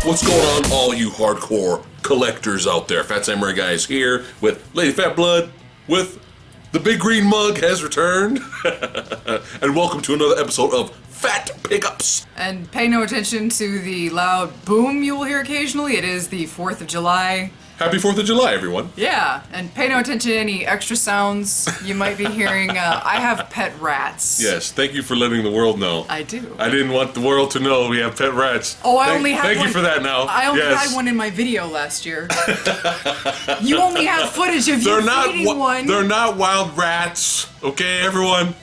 What's going on, all you hardcore collectors out there? Fat Samurai Guy is here with Lady Fat Blood, with the big green mug has returned, and welcome to another episode of Fat Pickups. And pay no attention to the loud boom you will hear occasionally. It is the 4th of July. Happy 4th of July, everyone. Yeah, and pay no attention to any extra sounds you might be hearing. I have pet rats. Yes, thank you for letting the world know. I do. I didn't want the world to know we have pet rats. Oh, I only had Thank one. you for that now. I only had one in my video last year. You only have footage of you feeding one. They're not wild rats, okay, everyone?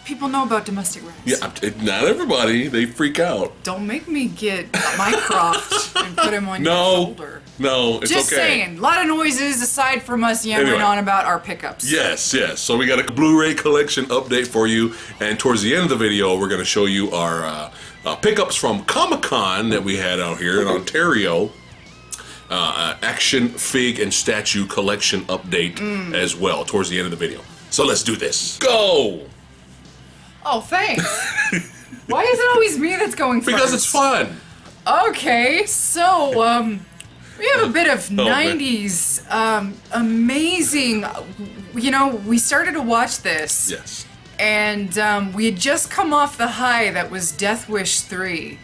People know about domestic rats. Yeah, not everybody. They freak out. Don't make me get Mycroft and put him on your shoulder. No, it's Just okay. saying, a lot of noises aside from us yammering on about our pickups. Yes. So we got a Blu-ray collection update for you, and towards the end of the video, we're going to show you our pickups from Comic-Con that we had out here in Ontario. Action fig and statue collection update as well towards the end of the video. So let's do this. Go! Oh, thanks. Why is it always me that's going first? Because it's fun. Okay, so, we have a bit of 90s, amazing, you know, we started to watch this. Yes. And, we had just come off the high that was Deathwish 3,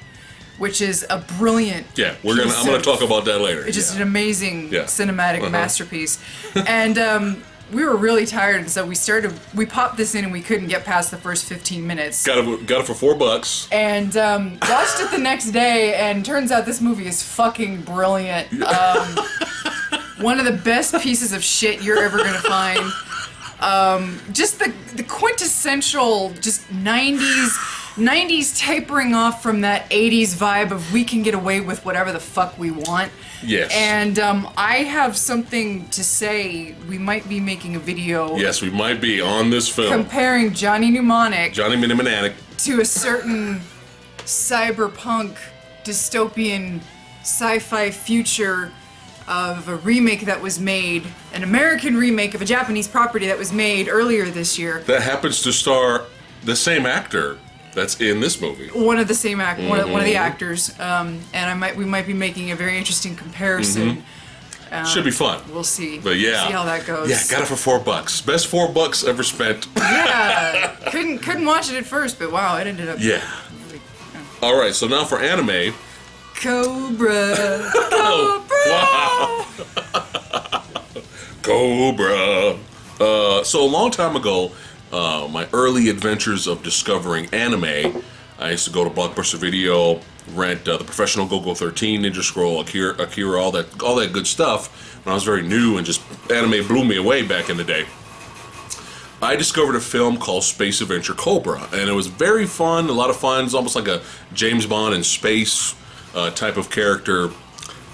which is a brilliant I'm gonna talk about that later. It's just an amazing cinematic masterpiece. And, we were really tired, and so we popped this in and we couldn't get past the first 15 minutes. Got it for $4. And watched it the next day, and turns out this movie is fucking brilliant. One of the best pieces of shit you're ever gonna find. Just the quintessential, just 90s tapering off from that 80s vibe of we can get away with whatever the fuck we want. Yes. And I have something to say. We might be making a video. Yes, we might be on this film. Comparing Johnny Mnemonic to a certain cyberpunk dystopian sci-fi future of a remake that was made, an American remake of a Japanese property that was made earlier this year. That happens to star the same actor that's in this movie. One of the same one of the actors, and we might be making a very interesting comparison. Should be fun. We'll see. But yeah, see how that goes. Yeah, got it for $4. Best $4 ever spent. Yeah, couldn't watch it at first, but wow, it ended up. Yeah. All right, so now for anime. Cobra. Wow. Cobra. So a long time ago, my early adventures of discovering anime, I used to go to Blockbuster Video, rent the Professional Go-Go 13, Ninja Scroll, Akira, all that good stuff. When I was very new and just anime blew me away back in the day. I discovered a film called Space Adventure Cobra, and it was very fun, a lot of fun. It's almost like a James Bond in space type of character.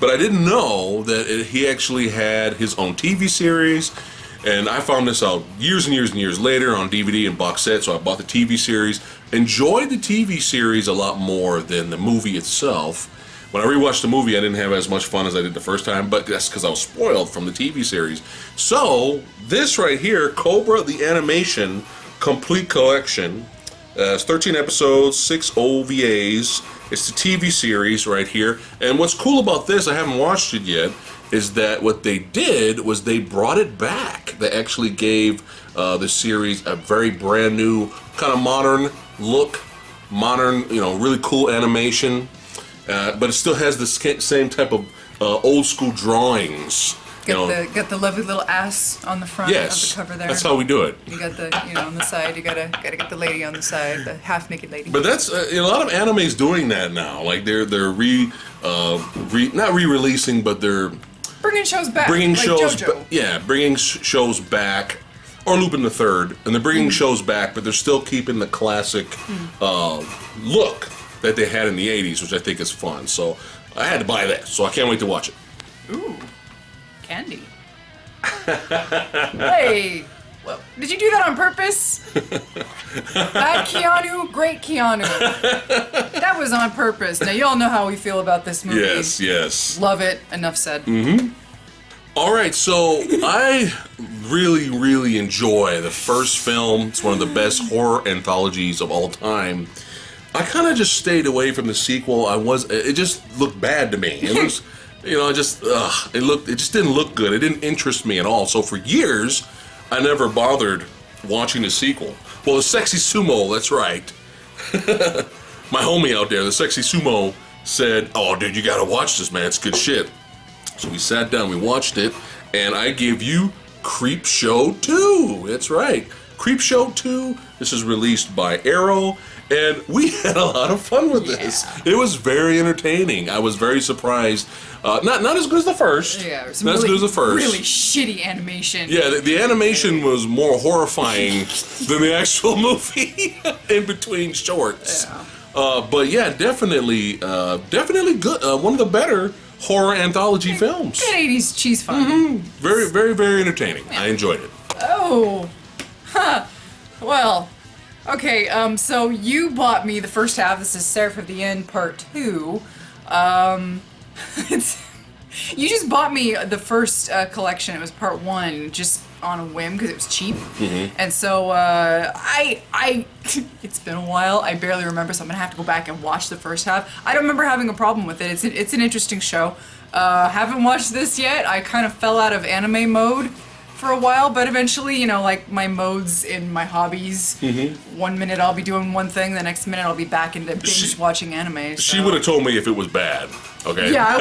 But I didn't know that he actually had his own TV series. And I found this out years and years later on DVD and box set, so I bought the TV series. Enjoyed the TV series a lot more than the movie itself. When I rewatched the movie, I didn't have as much fun as I did the first time, but that's because I was spoiled from the TV series. So, this right here, Cobra the Animation Complete Collection, it's 13 episodes, 6 OVAs. It's the TV series right here. And what's cool about this, I haven't watched it yet, is that what they did was they brought it back. They actually gave the series a very brand new, kind of modern look, really cool animation, but it still has the same type of old school drawings. Got the lovely little ass on the front of the cover there. That's how we do it. You got the on the side. You gotta get the lady on the side, the half naked lady. But that's a lot of anime's doing that now. Like they're not re-releasing, but they're bringing shows back. Bringing like shows, JoJo. bringing shows back, or Lupin the Third, and they're bringing shows back, but they're still keeping the classic look that they had in the '80s, which I think is fun. So I had to buy that, so I can't wait to watch it. Ooh. Candy. Hey, well, did you do that on purpose? Bad Keanu, great Keanu. That was on purpose. Now you all know how we feel about this movie. Yes. Love it. Enough said. All right, so I really enjoy the first film. It's one of the best horror anthologies of all time. I kind of just stayed away from the sequel. It just looked bad to me. It was, it just didn't look good. It didn't interest me at all. So for years, I never bothered watching the sequel. Well, the Sexy Sumo, that's right. My homie out there, the Sexy Sumo, said, "Oh, dude, you gotta watch this, man. It's good shit." So we sat down, we watched it, and I gave you Creepshow 2. That's right. Creepshow 2. This is released by Arrow, and we had a lot of fun with this. It was very entertaining. I was very surprised. Not as good as the first. Yeah, it was not as good as the first. Really shitty animation. Yeah, the animation was more horrifying than the actual movie in between shorts. Yeah. But yeah, definitely good. One of the better horror anthology films. Good 80s cheese fun. Very, very, very entertaining. I enjoyed it. Oh. Huh. Well, okay, so you bought me the first half. This is Seraph of the End Part 2. You just bought me the first collection. It was Part 1, just on a whim because it was cheap. And so it's been a while. I barely remember, so I'm gonna have to go back and watch the first half. I don't remember having a problem with it. It's an interesting show. Haven't watched this yet. I kind of fell out of anime mode for a while, but eventually, like my modes in my hobbies. 1 minute I'll be doing one thing, the next minute I'll be back into binge watching anime. So. She would have told me if it was bad. Okay. Yeah, I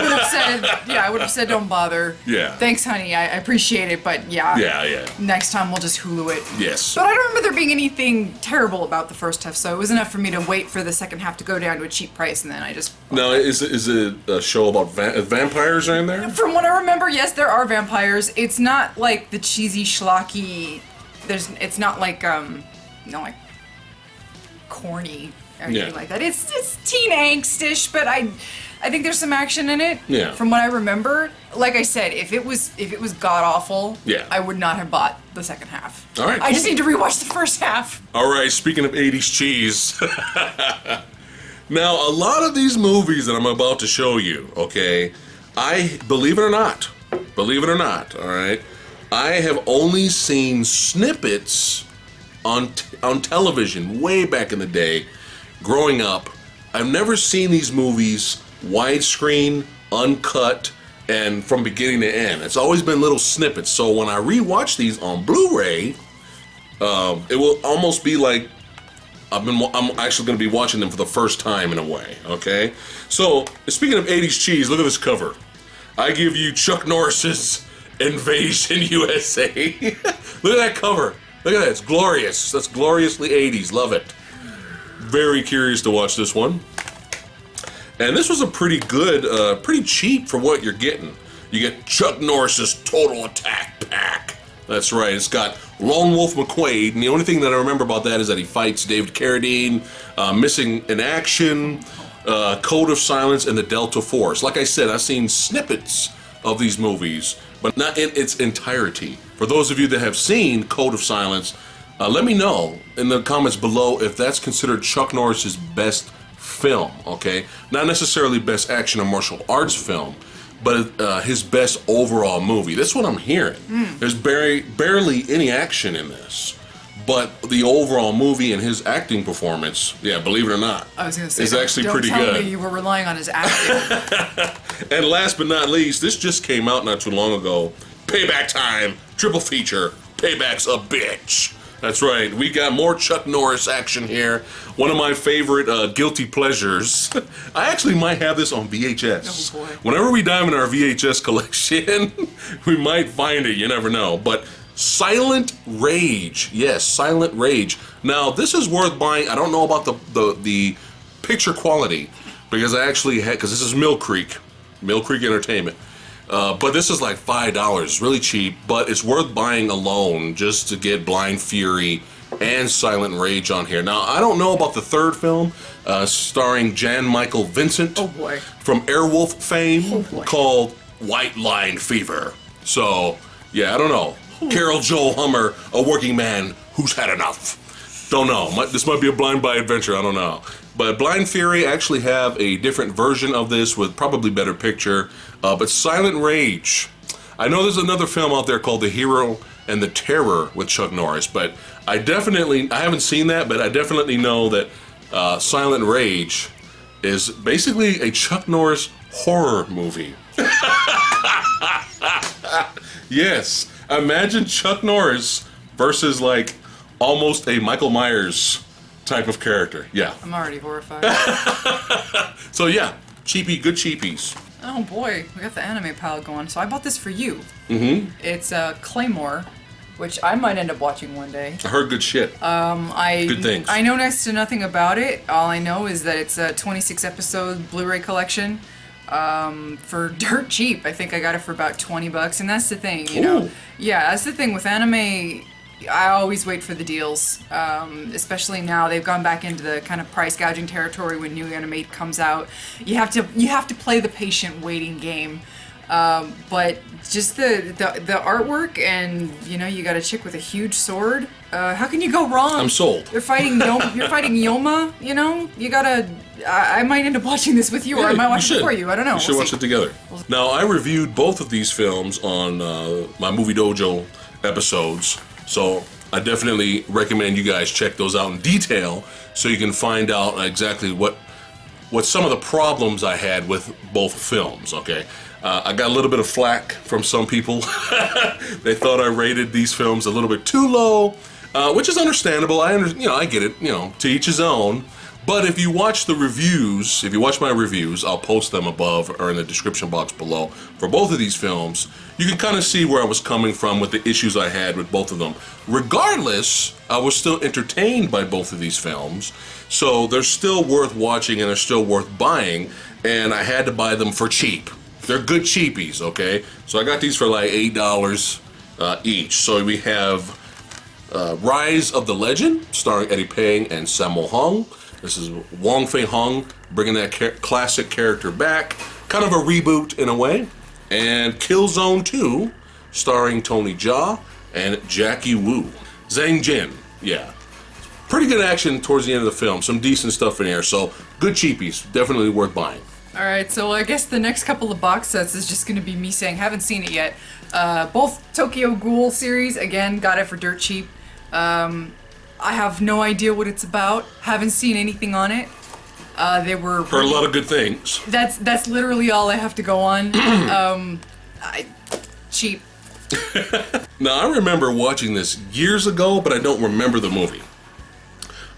would have said don't bother. Yeah. Thanks, honey. I appreciate it, but yeah. Yeah. Next time we'll just Hulu it. Yes. But I don't remember there being anything terrible about the first half, so it was enough for me to wait for the second half to go down to a cheap price, and then I just. Now, is it a show about vampires are in there? From what I remember, yes, there are vampires. It's not like the cheesy schlocky. It's not like like corny or anything like that. It's teen angstish, but I think there's some action in it. Yeah. From what I remember, like I said, if it was god awful, I would not have bought the second half. All right. I just need to rewatch the first half. All right. Speaking of 80s cheese, now a lot of these movies that I'm about to show you, okay, I believe it or not, all right, I have only seen snippets on television way back in the day, growing up. I've never seen these movies widescreen, uncut, and from beginning to end. It's always been little snippets. So when I rewatch these on Blu-ray, it will almost be like I'm actually going to be watching them for the first time in a way. Okay. So speaking of 80s cheese, look at this cover. I give you Chuck Norris's Invasion USA. Look at that cover. Look at that. It's glorious. That's gloriously 80s. Love it. Very curious to watch this one. And this was a pretty good, pretty cheap for what you're getting. You get Chuck Norris's Total Attack Pack. That's right. It's got Lone Wolf McQuaid, and the only thing that I remember about that is that he fights David Carradine, Missing in Action, Code of Silence, and the Delta Force. Like I said, I've seen snippets of these movies, but not in its entirety. For those of you that have seen Code of Silence, let me know in the comments below if that's considered Chuck Norris's best film, okay? Not necessarily best action or martial arts film, but his best overall movie. That's what I'm hearing. There's barely any action in this, but the overall movie and his acting performance, yeah, believe it or not, I was going to say, is actually pretty good. Don't tell me you were relying on his acting. And last but not least, this just came out not too long ago. Payback time, triple feature. Payback's a bitch. That's right. We got more Chuck Norris action here. One of my favorite guilty pleasures. I actually might have this on VHS. Oh boy. Whenever we dive in our VHS collection, we might find it. You never know. But Silent Rage. Yes, Silent Rage. Now, this is worth buying. I don't know about the picture quality, because I actually had, because this is Mill Creek Entertainment. But this is like $5. It's really cheap, but it's worth buying alone just to get Blind Fury and Silent Rage on here. Now, I don't know about the third film, starring Jan Michael Vincent from Airwolf fame, called White Line Fever. So, yeah, I don't know. Carol Joel Hummer, a working man who's had enough. Don't know. This might be a blind buy adventure. I don't know. But Blind Fury actually have a different version of this with probably better picture. But Silent Rage, I know there's another film out there called The Hero and the Terror with Chuck Norris, but I haven't seen that, but I definitely know that Silent Rage is basically a Chuck Norris horror movie. Yes, imagine Chuck Norris versus like almost a Michael Myers type of character. Yeah. I'm already horrified. So yeah, good cheapies. Oh boy, we got the anime pile going. So I bought this for you. Mm-hmm. It's Claymore, which I might end up watching one day. I heard good shit. Good things. I know next to nothing about it. All I know is that it's a 26 episode Blu-ray collection for dirt cheap. I think I got it for about $20, and that's the thing, you know. Yeah, that's the thing with anime. I always wait for the deals, especially now. They've gone back into the kind of price gouging territory when new anime comes out. You have to play the patient waiting game. But just the artwork, and you know, you got a chick with a huge sword. How can you go wrong? I'm sold. You're fighting Yoma. You know, you gotta. I might end up watching this with you, or I might watch it for you. I don't know. We should watch it together. Now, I reviewed both of these films on my Movie Dojo episodes, so I definitely recommend you guys check those out in detail, so you can find out exactly what some of the problems I had with both films. Okay. I got a little bit of flack from some people. They thought I rated these films a little bit too low, which is understandable. I get it. You know, to each his own. But if you watch the reviews, if you watch my reviews, I'll post them above or in the description box below for both of these films. You can kind of see where I was coming from with the issues I had with both of them. Regardless, I was still entertained by both of these films, so they're still worth watching and they're still worth buying. And I had to buy them for cheap. They're good cheapies, okay? So I got these for like $8 each. So we have Rise of the Legend, starring Eddie Peng and Sammo Hung. This is Wong Fei Hung bringing that classic character back. Kind of a reboot in a way. And Killzone 2, starring Tony Jaa and Jackie Wu. Zhang Jin, yeah. Pretty good action towards the end of the film. Some decent stuff in there. So good cheapies. Definitely worth buying. Alright, so I guess the next couple of box sets is just going to be me saying, haven't seen it yet. Both Tokyo Ghoul series, again, got it for dirt cheap. I have no idea what it's about, haven't seen anything on it. They were... Heard a lot of good things. That's literally all I have to go on. Cheap. Now, I remember watching this years ago, but I don't remember the movie.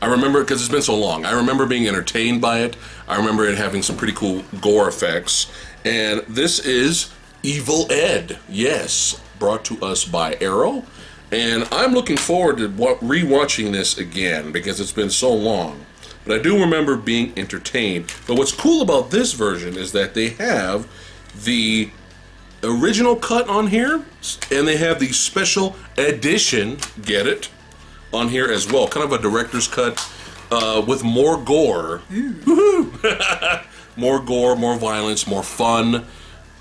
I remember it because it's been so long. I remember being entertained by it. I remember it having some pretty cool gore effects. And this is Evil Ed. Yes, brought to us by Arrow. And I'm looking forward to rewatching this again because it's been so long. But I do remember being entertained. But what's cool about this version is that they have the original cut on here, and they have the special edition, get it, on here as well. Kind of a director's cut with more gore. More gore, more violence, more fun.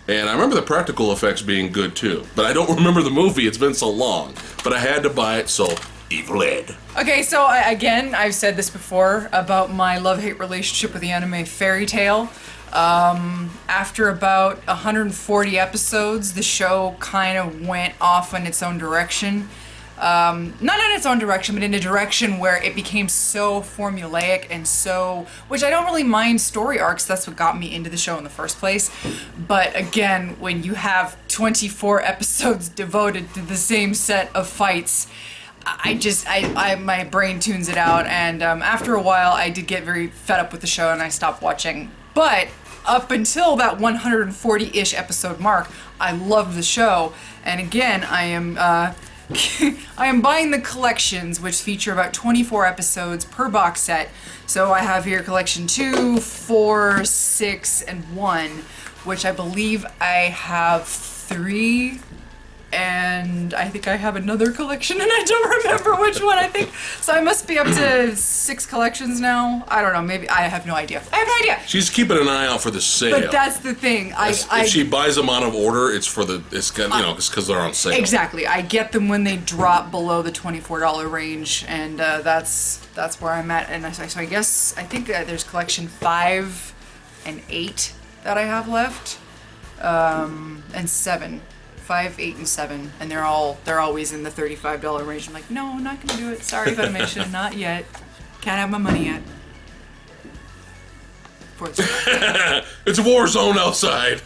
And I remember the practical effects being good too. But I don't remember the movie, it's been so long. But I had to buy it, so Evil Ed. Okay, so again, I've said this before about my love-hate relationship with the anime Fairy Tail. After about 140 episodes, the show kind of went off in its own direction. Not in its own direction, but in a direction where it became so formulaic and so, which I don't really mind story arcs, that's what got me into the show in the first place. But again, when you have 24 episodes devoted to the same set of fights, my brain tunes it out, and after a while I did get very fed up with the show and I stopped watching. But up until that 140-ish episode mark, I loved the show, and again, I am buying the collections, which feature about 24 episodes per box set. So I have here collection 2, 4, 6, and 1, which I believe I have 3, and I think I have another collection, and I don't remember which one. I think so. I must be up to 6 collections now. I don't know. Maybe I have no idea. I have no idea. She's keeping an eye out for the sale. But that's the thing. If she buys them out of order, it's because they're on sale. Exactly. I get them when they drop below the $24 range, and that's where I'm at. And so I think there's collection 5 and 8 that I have left, and 7. 5, 8, and 7, and they're always in the $35 range. I'm like, no, I'm not gonna do it. Sorry, Funimation, not yet. Can't have my money yet. 4th of July. It's a war zone outside.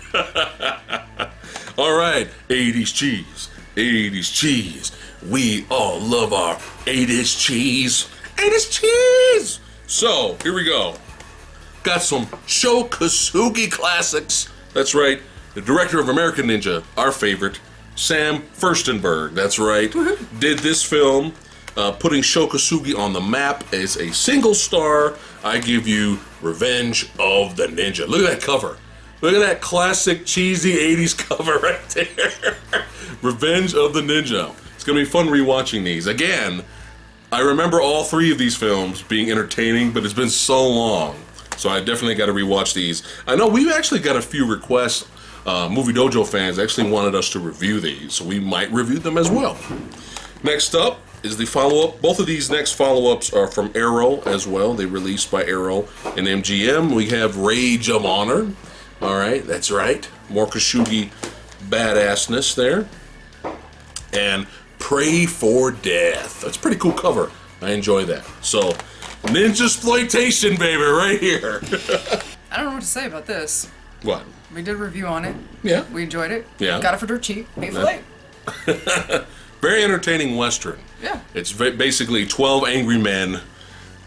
All right, 80s cheese, 80s cheese. We all love our 80s cheese. 80s cheese! So, here we go. Got some Sho Kosugi classics. That's right, the director of American Ninja, our favorite, Sam Furstenberg, that's right, did this film, putting Sho Kosugi on the map as a single star. I give you Revenge of the Ninja. Look at that cover. Look at that classic cheesy 80s cover right there. Revenge of the Ninja. It's going to be fun rewatching these. Again, I remember all three of these films being entertaining, but it's been so long. So I definitely got to rewatch these. I know we've actually got a few requests. Movie Dojo fans actually wanted us to review these, so we might review them as well. Next up is the follow-up. Both of these next follow-ups are from Arrow as well. They released by Arrow and MGM. We have Rage of Honor. All right, that's right. More Kosugi badassness there. And Pray for Death. That's a pretty cool cover. I enjoy that. So, Ninjasploitation, baby, right here. I don't know what to say about this. What? We did a review on it. Yeah. We enjoyed it. Yeah. Got it for dirt cheap. Paid for late. Very entertaining Western. Yeah. It's basically 12 angry men,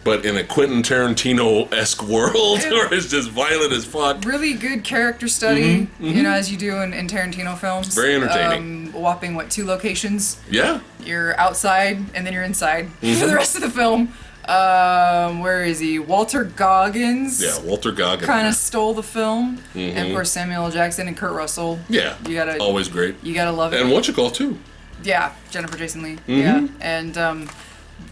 but in a Quentin Tarantino-esque world where it's just violent as fuck. Really good character study, you know, as you do in Tarantino films. Very entertaining. Whopping, 2 locations? Yeah. You're outside, and then you're inside for the rest of the film. Where is he? Walter Goggins. Yeah, Walter Goggins. Kind of stole the film. And of course Samuel L. Jackson and Kurt Russell. Yeah. You gotta always great. You gotta love it. And what you call too. Yeah, Jennifer Jason Leigh. Yeah. And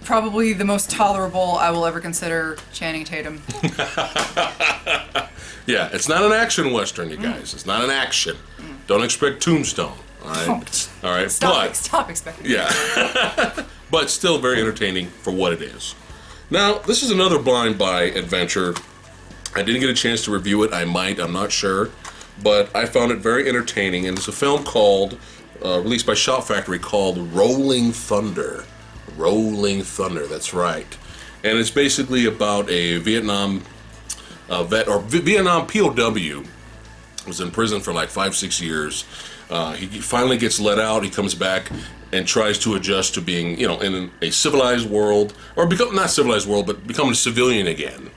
probably the most tolerable I will ever consider Channing Tatum. Yeah, it's not an action Western, you guys. It's not an action. Don't expect Tombstone. All right. All right. Stop expecting. Yeah. But still very entertaining for what it is. Now, this is another blind buy adventure. I didn't get a chance to review it. I might, I'm not sure. But I found it very entertaining. And it's a film called, released by Shout Factory, called Rolling Thunder. Rolling Thunder, that's right. And it's basically about a Vietnam vet, or Vietnam POW, was in prison for 5-6 years. He finally gets let out. He comes back and tries to adjust to being, in a civilized world, or not civilized world, but becoming a civilian again,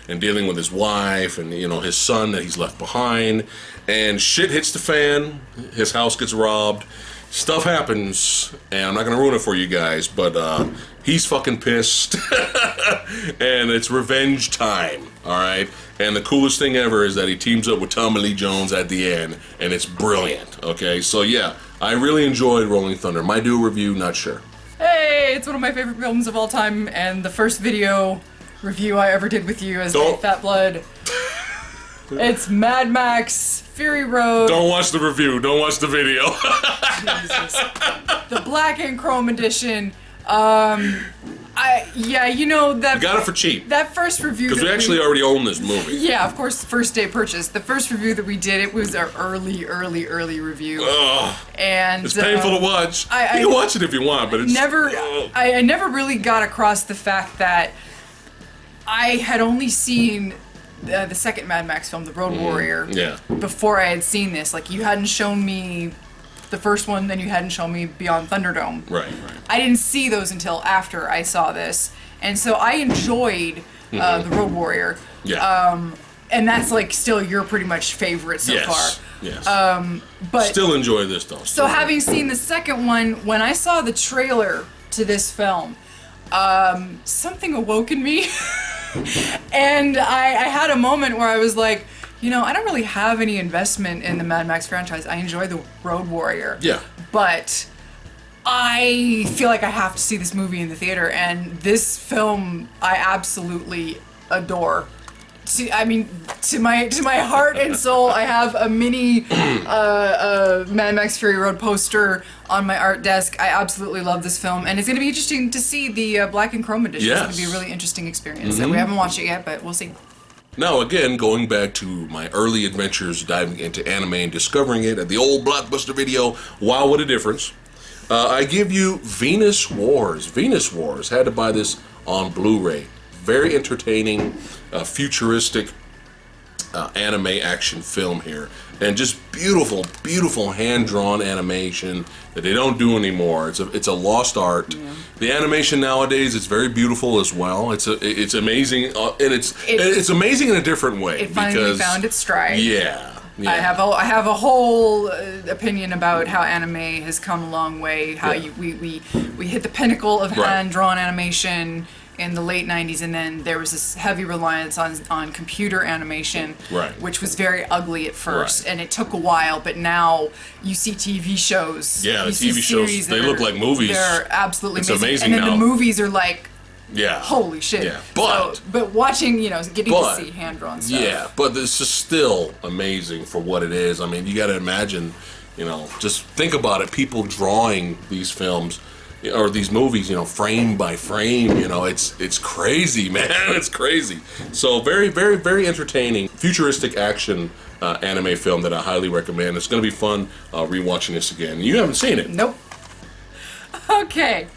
and dealing with his wife and his son that he's left behind. And shit hits the fan. His house gets robbed. Stuff happens, and I'm not gonna ruin it for you guys, but he's fucking pissed, and it's revenge time. All right. And the coolest thing ever is that he teams up with Tommy Lee Jones at the end, and it's brilliant. Okay, so yeah, I really enjoyed Rolling Thunder. Might do a review, not sure. Hey, it's one of my favorite films of all time, and the first video review I ever did with you as Fat Blood. It's Mad Max Fury Road. Don't watch the review. Don't watch the video. Jesus. The Black and Chrome edition. I got it for cheap. That first review. Because we actually already own this movie. Yeah, of course, first day purchase. The first review that we did, it was our early review. Ugh. And it's painful to watch. You can watch it if you want, but it's I never really got across the fact that I had only seen the second Mad Max film, The Road Warrior, before I had seen this. You hadn't shown me the first one, then you hadn't shown me Beyond Thunderdome. Right. I didn't see those until after I saw this. And so I enjoyed The Road Warrior. Yeah. And that's still your pretty much favorite so far. Yes. But still enjoy this though. So having seen the second one, when I saw the trailer to this film, something awoke in me. And I had a moment where I was like, I don't really have any investment in the Mad Max franchise. I enjoy The Road Warrior. Yeah. But I feel like I have to see this movie in the theater, and this film I absolutely adore. To my heart and soul, I have a mini Mad Max Fury Road poster on my art desk. I absolutely love this film, and it's going to be interesting to see the Black and Chrome edition. Yes. It's going to be a really interesting experience. And we haven't watched it yet, but we'll see. Now, again, going back to my early adventures, diving into anime and discovering it at the old Blockbuster Video, wow, what a difference. I give you Venus Wars. Venus Wars. Had to buy this on Blu-ray. Very entertaining, futuristic anime action film here, and just beautiful, beautiful hand-drawn animation that they don't do anymore. It's a lost art. Yeah. The animation nowadays is very beautiful as well. It's amazing, and it's amazing in a different way. It finally found its stride. Yeah. Yeah. I have a whole opinion about how anime has come a long way. How we hit the pinnacle of hand-drawn animation in the late 90s, and then there was this heavy reliance on computer animation, which was very ugly at first, and it took a while, but now you see TV shows. Yeah, the TV shows, they look like movies. They're absolutely amazing. And then the movies are like, yeah, holy shit. Yeah, but watching, getting to see hand-drawn stuff. Yeah, but this is still amazing for what it is. I mean, you got to imagine, just think about it. People drawing these films or these movies, frame by frame. It's crazy, man. It's crazy. So very, very, very entertaining, futuristic action anime film that I highly recommend. It's going to be fun rewatching this again. You haven't seen it? Nope. Okay.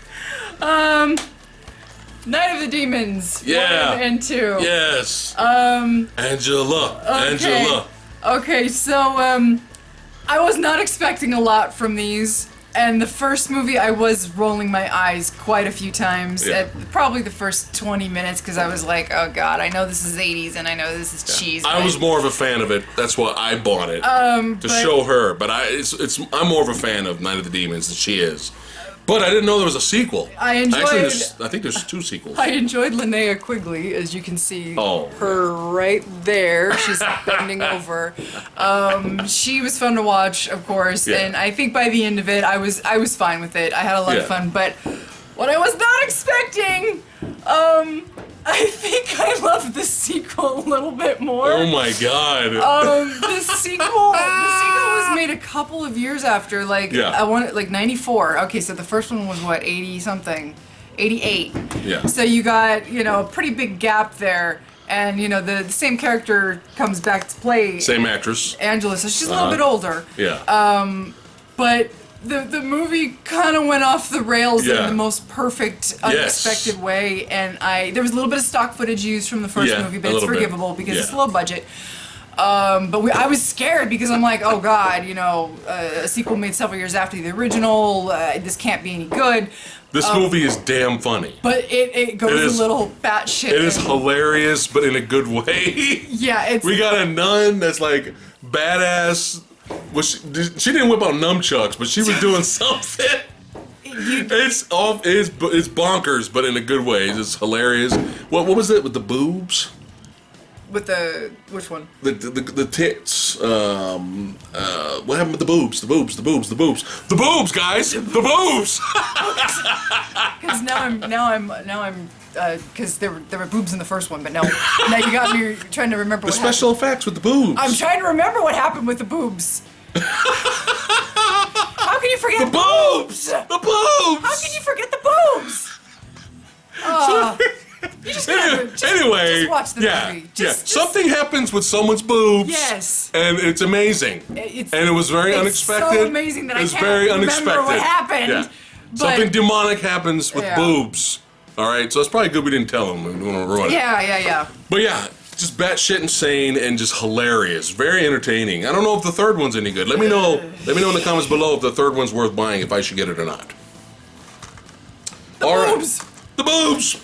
Night of the Demons. Yeah. 1 and 2. Yes. Angela. Okay. Angela. Okay, so I was not expecting a lot from these. And the first movie, I was rolling my eyes quite a few times at probably the first 20 minutes because I was like, oh god, I know this is 80s and I know this is cheese. I was more of a fan of it. That's why I bought it to show her. But I'm more of a fan of Night of the Demons than she is. But I didn't know there was a sequel. I think there's 2 sequels. I enjoyed Linnea Quigley, as you can see her right there. She's bending over. She was fun to watch, of course, and I think by the end of it, I was fine with it. I had a lot of fun, but what I was not expecting, I think I loved the sequel a little bit more. Oh my god. The sequel was made a couple of years after, I want it 94. Okay, so the first one was what, 80 something, 88. Yeah. So you got a pretty big gap there, and the same character comes back to play. Same actress. Angela, so she's a little bit older. Yeah. But the movie kind of went off the rails in the most perfect, unexpected way, and there was a little bit of stock footage used from the first movie, but it's forgivable because it's low budget. But I was scared because I'm like, oh god, a sequel made several years after the original. This can't be any good. This movie is damn funny. But it goes a little batshit. It is hilarious, but in a good way. Yeah, we got a nun that's like badass. Well, she didn't whip out nunchucks, but she was doing something. It's bonkers, but in a good way. It's hilarious. What was it with the boobs? With which one? The tits. What happened with the boobs? The boobs, guys. The boobs. Because now I'm because there were boobs in the first one, but now you got me trying to remember the special effects with the boobs. I'm trying to remember what happened with the boobs. How can you forget the boobs? The boobs. How can you forget the boobs? You just watch the movie. Just something happens with someone's boobs. Yes. And it's amazing. And it was very unexpected. So amazing that I can't remember what happened. Yeah. Something demonic happens with boobs. All right, so it's probably good we didn't tell them. We don't want to ruin it. Yeah. But yeah, just batshit insane and just hilarious. Very entertaining. I don't know if the third one's any good. Let me know in the comments below if the third one's worth buying, if I should get it or not. Boobs! The boobs!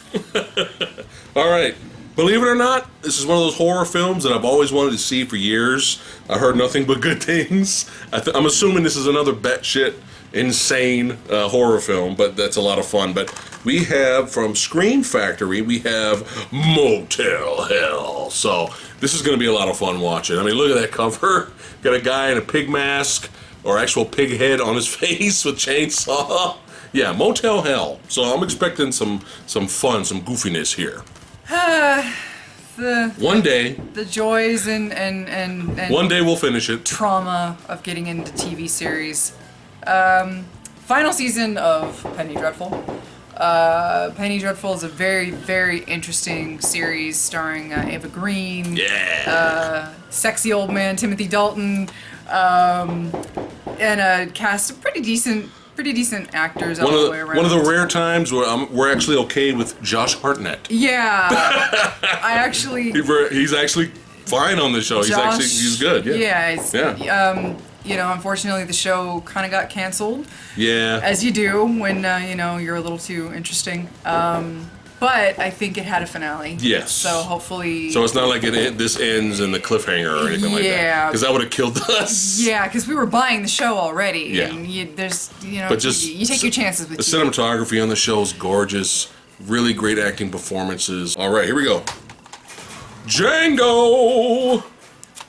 All right. Believe it or not, this is one of those horror films that I've always wanted to see for years. I heard nothing but good things. I'm assuming this is another batshit insane horror film, but that's a lot of fun. But we have from Scream Factory, we have Motel Hell. So this is going to be a lot of fun watching. I mean, look at that cover. Got a guy in a pig mask or actual pig head on his face with chainsaw. Yeah, Motel Hell. So I'm expecting some fun, some goofiness here. One day. The joys and one day we'll finish it. Trauma of getting into TV series. Final season of Penny Dreadful. Penny Dreadful is a very, very interesting series starring Eva Green. Yeah. Sexy old man Timothy Dalton. And a cast of pretty decent actors all the way around. One of the rare times where we're actually okay with Josh Hartnett. Yeah. I actually... He's actually fine on the show. He's good. Yeah. Yeah. Unfortunately, the show kind of got canceled. Yeah. As you do when you're a little too interesting. But I think it had a finale. Yes. So hopefully. So it's not like this ends in the cliffhanger or anything like that. Yeah. Because that would have killed us. Yeah, because we were buying the show already. Yeah. And you take your chances with the cinematography on the show is gorgeous. Really great acting performances. All right, here we go. Django!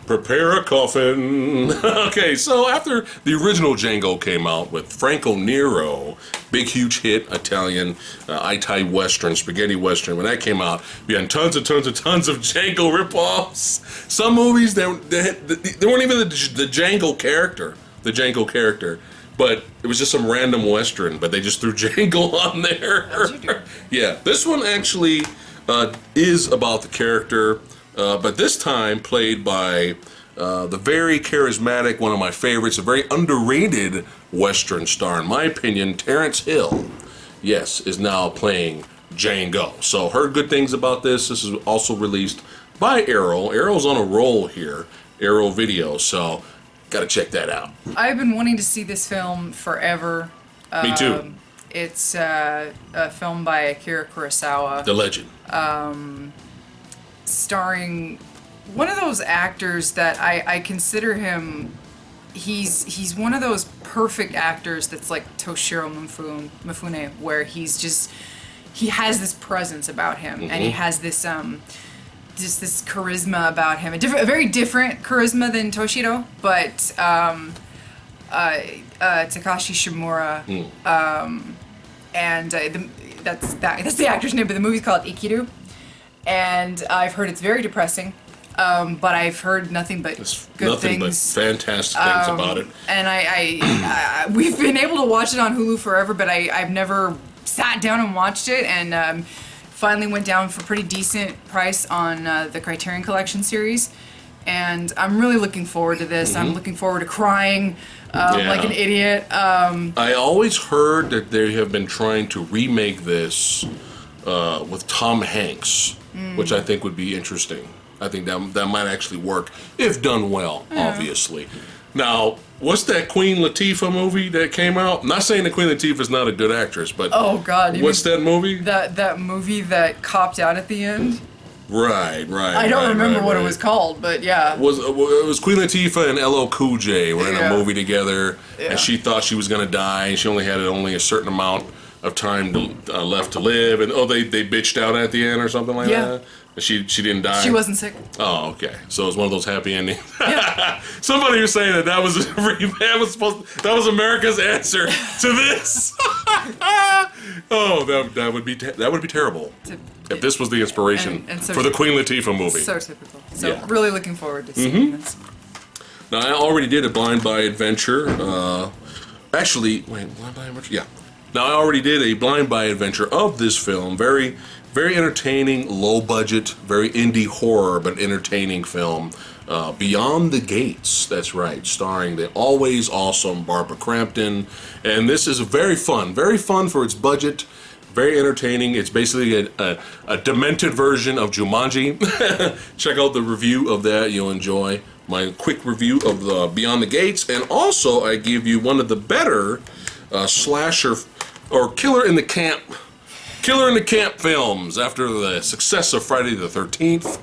Prepare a coffin. Okay, so after the original Django came out with Franco Nero, big huge hit, Italian, Itai Western, spaghetti Western, when that came out, we had tons of Django ripoffs. Some movies, they weren't even the Django character, but it was just some random Western, but they just threw Django on there. Yeah, this one actually is about the character, but this time played by the very charismatic, one of my favorites, a very underrated Western star, in my opinion, Terrence Hill, yes, is now playing Django. So heard good things about this. This is also released by Arrow. Arrow's on a roll here, Arrow Video, so gotta check that out. I've been wanting to see this film forever. Me too. It's a film by Akira Kurosawa. The legend. Starring one of those actors that I consider him. He's one of those perfect actors that's like Toshiro Mifune, where he has this presence about him, and he has this just this charisma about him, a very different charisma than Toshiro, but Takashi Shimura, and that's the actor's name, but the movie's called Ikiru, and I've heard it's very depressing, but I've heard nothing but good things. But fantastic things about it. And I we've been able to watch it on Hulu forever, but I've never sat down and watched it, and finally went down for a pretty decent price on the Criterion Collection series, and I'm really looking forward to this. I'm looking forward to crying like an idiot. I always heard that they have been trying to remake this with Tom Hanks, which I think would be interesting. I think that might actually work if done well, obviously. Now, what's that Queen Latifah movie that came out? I'm not saying that Queen Latifah's not a good actress, but oh God, what's that movie? That movie that copped out at the end. Right. I don't remember what it was called, but yeah. It was Queen Latifah and LL Cool J were in a movie together, and she thought she was gonna die, and she only had a certain amount of time left to live, and they bitched out at the end or something like that. She didn't die. She wasn't sick. Oh, okay. So it was one of those happy endings. Yeah. Somebody was saying that was America's answer to this. Oh, that would be terrible if this was the inspiration and so for the Queen Latifah movie. So typical. So really looking forward to seeing this. Now I already did a blind buy adventure. Blind buy adventure? Yeah. Now I already did a blind buy adventure of this film. Very, very entertaining, low budget, very indie horror, but entertaining film. Beyond the Gates, that's right, starring the always awesome Barbara Crampton. And this is very fun for its budget, very entertaining. It's basically a demented version of Jumanji. Check out the review of that, you'll enjoy my quick review of Beyond the Gates. And also I give you one of the better slasher or killer in the camp films after the success of Friday the 13th.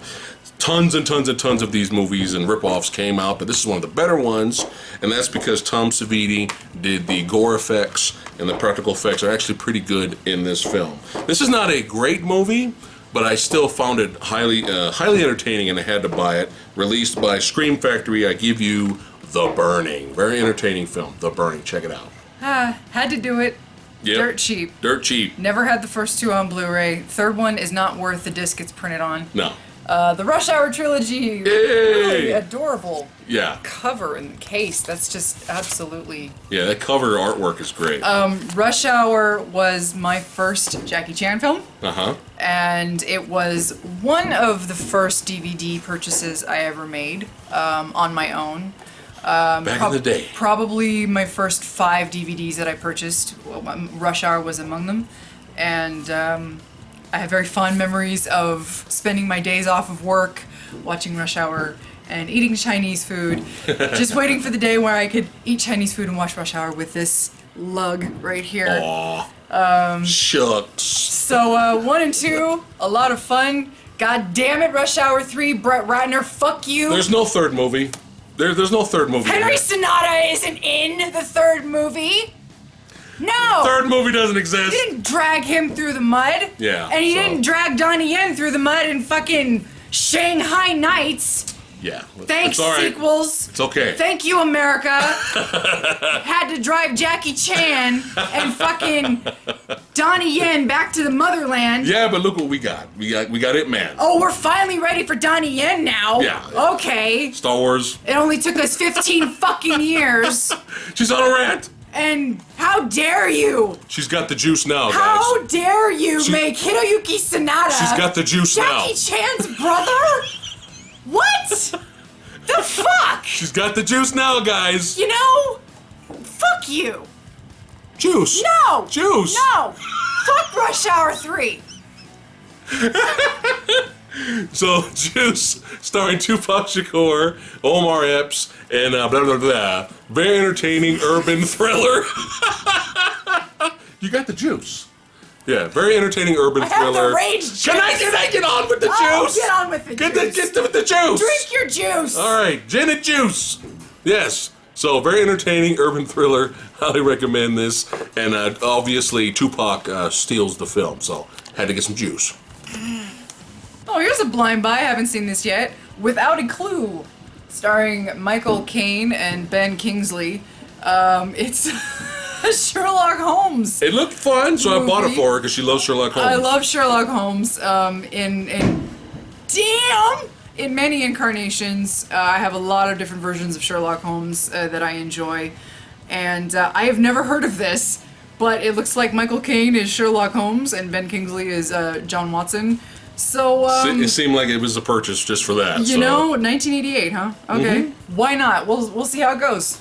Tons and tons of these movies and ripoffs came out, but this is one of the better ones, and that's because Tom Savini did the gore effects, and the practical effects are actually pretty good in this film. This is not a great movie, but I still found it highly entertaining, and I had to buy it. Released by Scream Factory, I give you The Burning. Very entertaining film, The Burning. Check it out. Had to do it. Yep. Dirt cheap. Never had the first two on Blu-ray. Third one is not worth the disc it's printed on. No. The Rush Hour trilogy, really adorable cover and case. That's just absolutely... Yeah, that cover artwork is great. Rush Hour was my first Jackie Chan film. And it was one of the first DVD purchases I ever made on my own. Back in the day. Probably my first 5 DVDs that I purchased. Rush Hour was among them. And I have very fond memories of spending my days off of work, watching Rush Hour and eating Chinese food. Just waiting for the day where I could eat Chinese food and watch Rush Hour with this lug right here. Aw. Shucks. So 1 and 2, a lot of fun. God damn it, Rush Hour 3, Brett Ratner, fuck you. There's no third movie. There's no third movie. Henry Sonata isn't in the third movie. No. Third movie doesn't exist. You didn't drag him through the mud. Yeah. And you so- didn't drag Donnie Yen through the mud in fucking Shanghai Nights. Yeah. Thanks, it's all right. sequels. It's okay. Thank you, America. Had to drive Jackie Chan and fucking Donnie Yen back to the motherland. Yeah, but look what we got. We got It Man. Oh, we're finally ready for Donnie Yen now. Yeah. Okay. Star Wars. It only took us 15 fucking years. She's on a rant. And how dare you? She's got the juice now, guys. How dare you make Hiroyuki Sanada She's got the juice now. Jackie Chan's brother? What? The fuck? She's got the juice now, guys. You know, fuck you. Juice. No. Juice. No. Fuck Rush Hour 3. So, Juice, starring Tupac Shakur, Omar Epps, and blah, blah, blah. Very entertaining urban thriller. You got the juice. Yeah, very entertaining urban I have thriller. the rage Can I get on with the juice? Get on with the juice. Get with the juice. Drink your juice. All right, gin and juice. Yes. So, very entertaining urban thriller. Highly recommend this. And obviously, Tupac steals the film, so had to get some juice. Oh, here's a blind buy. I haven't seen this yet. Without a Clue, starring Michael Caine and Ben Kingsley. It's Sherlock Holmes. It looked fun, so I bought it Movie. for her because she loves Sherlock Holmes. I love Sherlock Holmes. In many incarnations. I have a lot of different versions of Sherlock Holmes that I enjoy, and I have never heard of this, but it looks like Michael Caine is Sherlock Holmes and Ben Kingsley is John Watson. So it seemed like it was a purchase just for that. you know, 1988, huh? Okay, Why not? We'll see how it goes.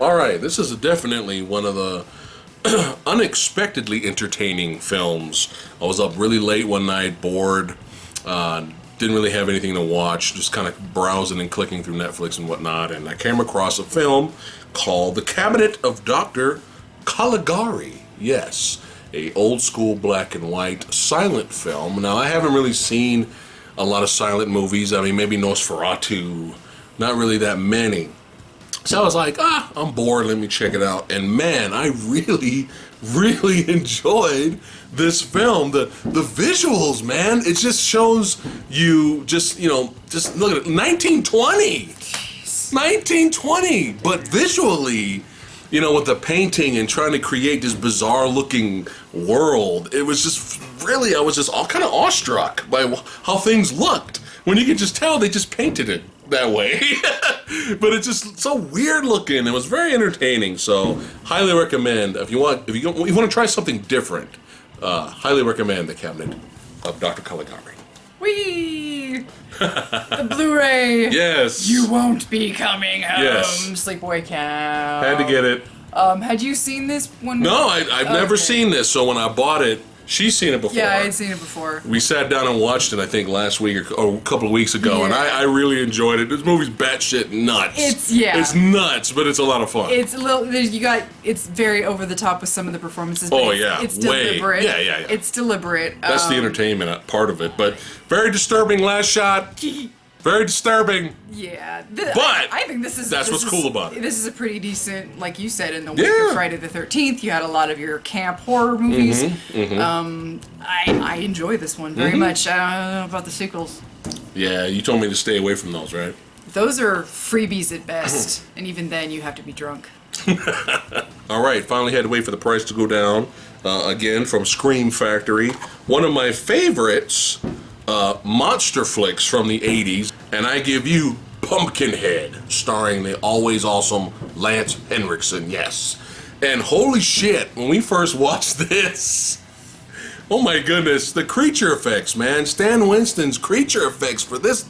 All right, this is definitely one of the unexpectedly entertaining films. I was up really late one night, bored, didn't really have anything to watch, just kind of browsing and clicking through Netflix and whatnot, and I came across a film called The Cabinet of Dr. Caligari. Yes, a old school black and white silent film. Now, I haven't really seen a lot of silent movies. I mean, maybe Nosferatu, not really that many. So I was like, I'm bored, let me check it out. And man, I really, really enjoyed this film. The visuals, man, it just shows you just look at it, 1920. 1920, but visually, with the painting and trying to create this bizarre looking world, it was just really, I was just all kind of awestruck by how things looked. When you could just tell they just painted it that way. But it's just so weird looking. It was very entertaining. So highly recommend if you want to try something different. Highly recommend The Cabinet of Dr. Caligari. Whee! The Blu-ray. Yes. You won't be coming home. Yes. Sleepaway Camp. Had to get it. Had you seen this one? No, I've never Okay. seen this. So when I bought it, she's seen it before. Yeah, I had seen it before. We sat down and watched it, I think, last week or a couple of weeks ago, and Yeah. I really enjoyed it. This movie's batshit nuts. It's nuts, but it's a lot of fun. It's a little. It's very over the top with some of the performances. But it's way. deliberate. Yeah. It's deliberate. That's the entertainment part of it, but very disturbing last shot. Very disturbing. Yeah, But I think this is that's what's cool about it. This is a pretty decent, like you said, in the wake Yeah. of Friday the 13th. You had a lot of your camp horror movies. I enjoy this one very much. I don't know about the sequels. Yeah, you told me to stay away from those, right? Those are freebies at best, and even then you have to be drunk. All right, finally had to wait for the price to go down. Again, from Scream Factory. One of my favorites, monster flicks from the 80s, and I give you Pumpkinhead, starring the always awesome Lance Henriksen, yes. And holy shit, when we first watched this, oh my goodness, the creature effects, man. Stan Winston's creature effects for this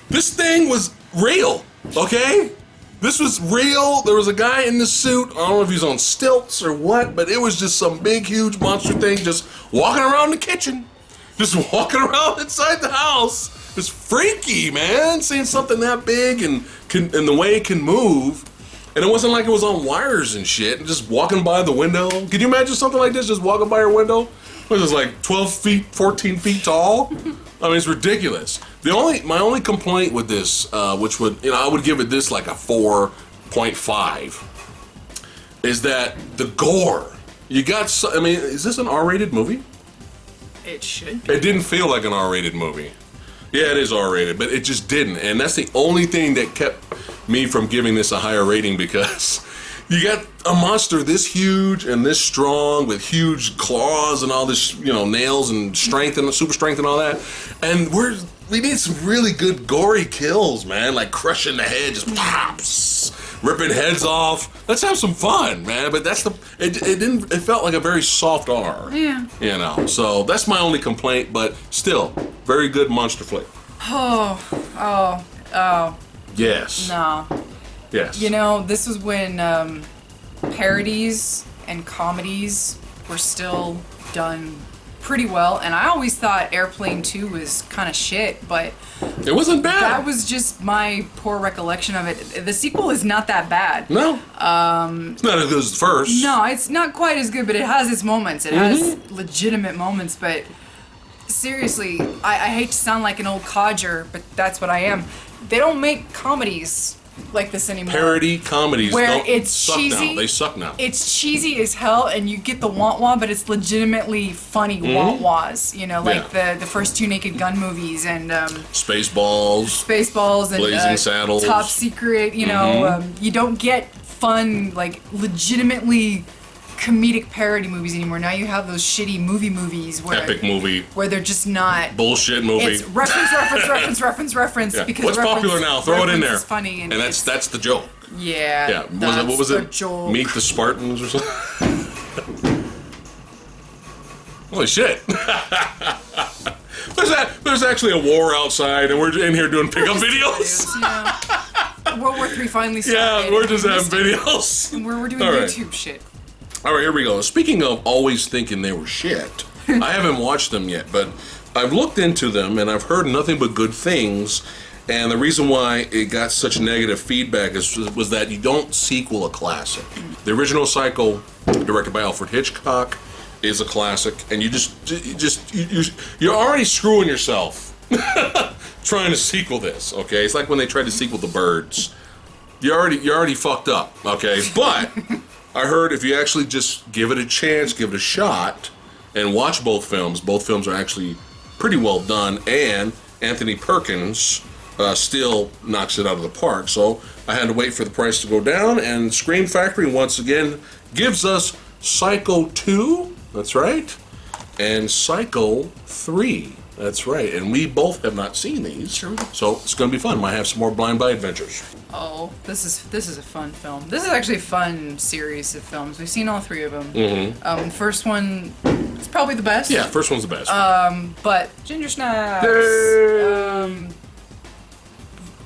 thing was real, okay? This was real. There was a guy in the suit. I don't know if he's on stilts or what, but it was just some big, huge monster thing just walking around the kitchen. Just walking around inside the house. It's freaky, man. Seeing something that big and the way it can move. And it wasn't like it was on wires and shit. And just walking by the window. Could you imagine something like this just walking by your window? What is this, like 12 feet, 14 feet tall? I mean, it's ridiculous. My only complaint with this, which would, I would give it this like a 4.5, is that the gore. Is this an R-rated movie? It should be. It didn't feel like an R-rated movie. Yeah, it is R-rated, but it just didn't. And that's the only thing that kept me from giving this a higher rating, because you got a monster this huge and this strong with huge claws and all this, nails and strength and super strength and all that. And we need some really good gory kills, man, like crushing the head, just pops, ripping heads off. Let's have some fun, man. But it felt like a very soft R. Yeah. So that's my only complaint, but still, very good monster flick. Oh. Yes. No. Yes. This was when parodies and comedies were still done pretty well, and I always thought Airplane 2 was kind of shit, but it wasn't bad. That was just my poor recollection of it. The sequel is not that bad. No. It's not as good as the first. No, it's not quite as good, but it has its moments. It has legitimate moments, but seriously, I hate to sound like an old codger, but that's what I am. They don't make comedies like this anymore. Parody comedies where don't it's suck cheesy. now. They suck now. It's cheesy as hell, and you get the wah-wah, but it's legitimately funny wah-wahs. Like the first two Naked Gun movies and Spaceballs and Blazing Saddles, Top Secret. You don't get fun, like legitimately comedic parody movies anymore. Now you have those shitty movies where epic movie where they're just not bullshit movie. It's reference. Yeah. Because What's popular now? Throw it in there. Is funny and that's the joke. Yeah. Yeah. What was it? Joke. Meet the Spartans or something. Holy shit. There's actually a war outside, and we're in here doing pickup videos. World War III finally started. Yeah, we're just having videos. And we're doing YouTube shit. All right, here we go. Speaking of always thinking they were shit, I haven't watched them yet, but I've looked into them and I've heard nothing but good things. And the reason why it got such negative feedback was that you don't sequel a classic. The original Psycho, directed by Alfred Hitchcock, is a classic, and you're already screwing yourself trying to sequel this. Okay, it's like when they tried to sequel The Birds. You're already fucked up. Okay, but I heard if you actually just give it a chance, give it a shot, and watch both films are actually pretty well done, and Anthony Perkins still knocks it out of the park. So I had to wait for the price to go down, and Scream Factory once again gives us Psycho 2, that's right, and Psycho 3, that's right, and we both have not seen these. True. So it's going to be fun. Might have some more blind buy adventures. Oh, this is a fun film. This is actually a fun series of films. We've seen all three of them. The first one is probably the best. Yeah, first one's the best. But Ginger Snaps.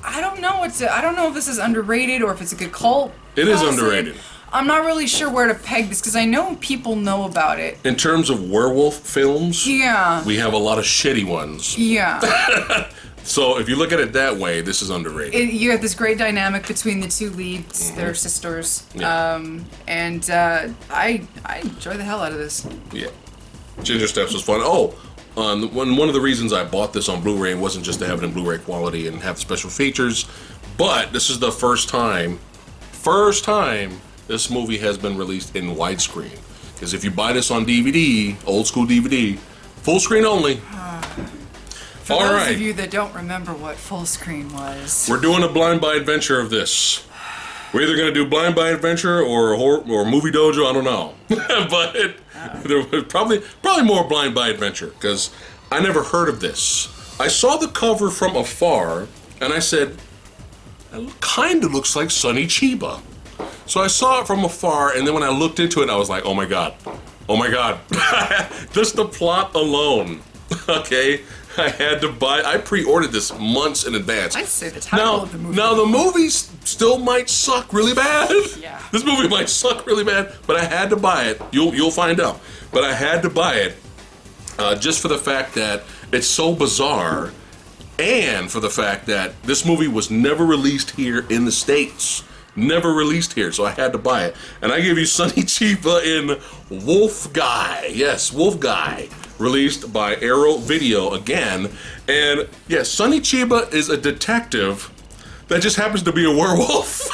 I don't know. I don't know if this is underrated or if it's a good cult. It is underrated. I'm not really sure where to peg this because I know people know about it. In terms of werewolf films, yeah, we have a lot of shitty ones. Yeah. So if you look at it that way, this is underrated. You have this great dynamic between the two leads. They're sisters. Yeah. I enjoy the hell out of this. Yeah. Ginger Steps was fun. Oh, one of the reasons I bought this on Blu-ray wasn't just to have it in Blu-ray quality and have special features, but this is the first time this movie has been released in widescreen. Because if you buy this on DVD, old school DVD, full screen only. For those of you that don't remember what full screen was, we're doing a blind buy adventure of this. We're either going to do blind buy adventure or movie dojo. I don't know, but there was probably more blind buy adventure because I never heard of this. I saw the cover from afar and I said, "It kind of looks like Sonny Chiba." So I saw it from afar, and then when I looked into it, I was like, "Oh my god, just the plot alone." Okay. I had to buy. I pre-ordered this months in advance. I'd say the title of the movie. Now the movie still might suck really bad. Yeah. This movie might suck really bad, but I had to buy it. You'll find out. But I had to buy it just for the fact that it's so bizarre. and for the fact that this movie was never released here in the States. Never released here, so I had to buy it. And I give you Sonny Chiba in Wolf Guy. Yes, Wolf Guy. Released by Arrow Video again. And yes, Sonny Chiba is a detective that just happens to be a werewolf.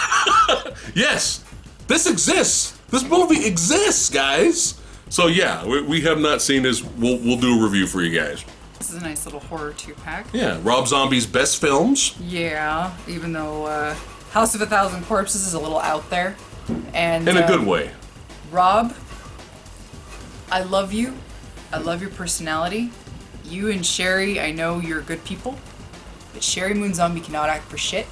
Yes, this exists. This movie exists, guys. So yeah, we have not seen this. We'll do a review for you guys. This is a nice little horror 2-pack. Yeah, Rob Zombie's best films. Yeah, even though House of a Thousand Corpses is a little out there. And In a good way. Rob, I love you. I love your personality. You and Sherry, I know you're good people. But Sherry Moon Zombie cannot act for shit.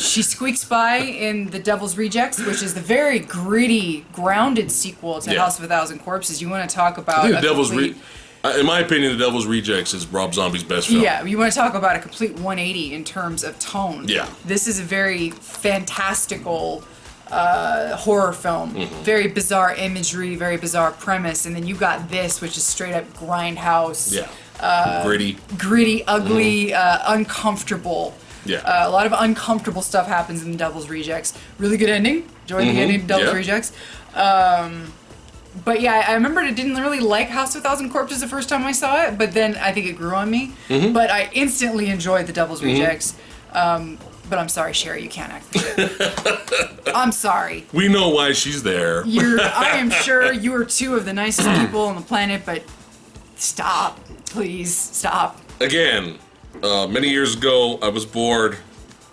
She squeaks by in The Devil's Rejects, which is the very gritty, grounded sequel to House of a Thousand Corpses. You want to talk about in my opinion, The Devil's Rejects is Rob Zombie's best film. Yeah, you want to talk about a complete 180 in terms of tone. Yeah. This is a very fantastical horror film. Very bizarre imagery, very bizarre premise, and then you got this, which is straight up grindhouse. Yeah. Gritty, ugly, uncomfortable. Yeah. A lot of uncomfortable stuff happens in The Devil's Rejects. Really good ending. Enjoyed the ending of Devil's Rejects. But yeah, I remember I didn't really like House of a Thousand Corpses the first time I saw it, but then I think it grew on me. But I instantly enjoyed The Devil's Rejects. But I'm sorry, Sherry, you can't act for shit. I'm sorry. We know why she's there. I am sure you are two of the nicest people on the planet, but stop. Please, stop. Again, many years ago, I was bored.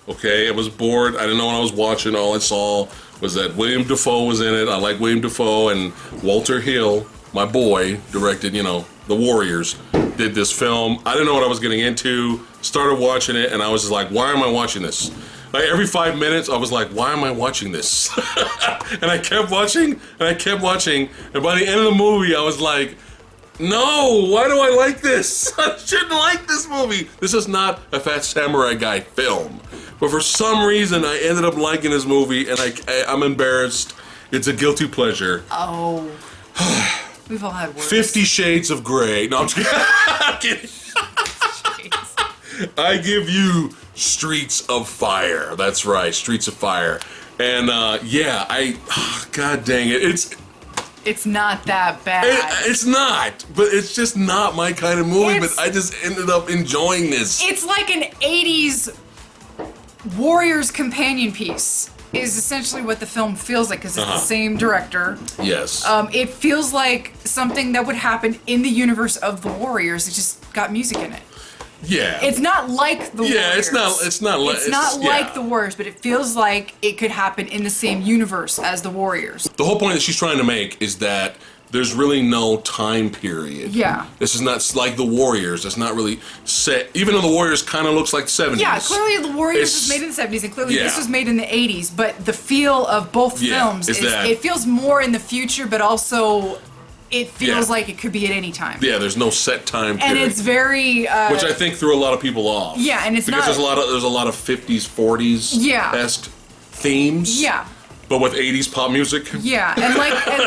Okay, I was bored. I didn't know what I was watching. All I saw was that William Dafoe was in it. I like William Dafoe, and Walter Hill, my boy, directed, The Warriors, did this film. I didn't know what I was getting into. Started watching it, and I was just like, why am I watching this? Like every 5 minutes, I was like, why am I watching this? And I kept watching, and I kept watching, and by the end of the movie, I was like, no, why do I like this? I shouldn't like this movie. This is not a Fat Samurai Guy film. But for some reason, I ended up liking this movie, and I'm embarrassed. It's a guilty pleasure. Oh. We've all had worse. 50 Shades of Grey. No, I'm just kidding. I give you Streets of Fire. That's right, Streets of Fire. And God dang it. It's not that bad. It's not, but it's just not my kind of movie, It's- but I just ended up enjoying this. It's like an 80s Warriors companion piece is essentially what the film feels like, because it's the same director. Yes. It feels like something that would happen in the universe of the Warriors. It just got music in it. Yeah. It's not like the Warriors. Yeah, it's not like the Warriors, but it feels like it could happen in the same universe as the Warriors. The whole point that she's trying to make is that there's really no time period. Yeah. This is not like the Warriors. It's not really set, even though the Warriors kind of looks like the 70s. Yeah, clearly the Warriors was made in the 70s, and clearly this was made in the 80s, but the feel of both films is it feels more in the future, but also it feels like it could be at any time. Yeah, there's no set time period. And it's very which I think threw a lot of people off. Yeah, and it's because not there's a lot of 50s, 40s esque themes. Yeah. But with 80s pop music. Yeah, and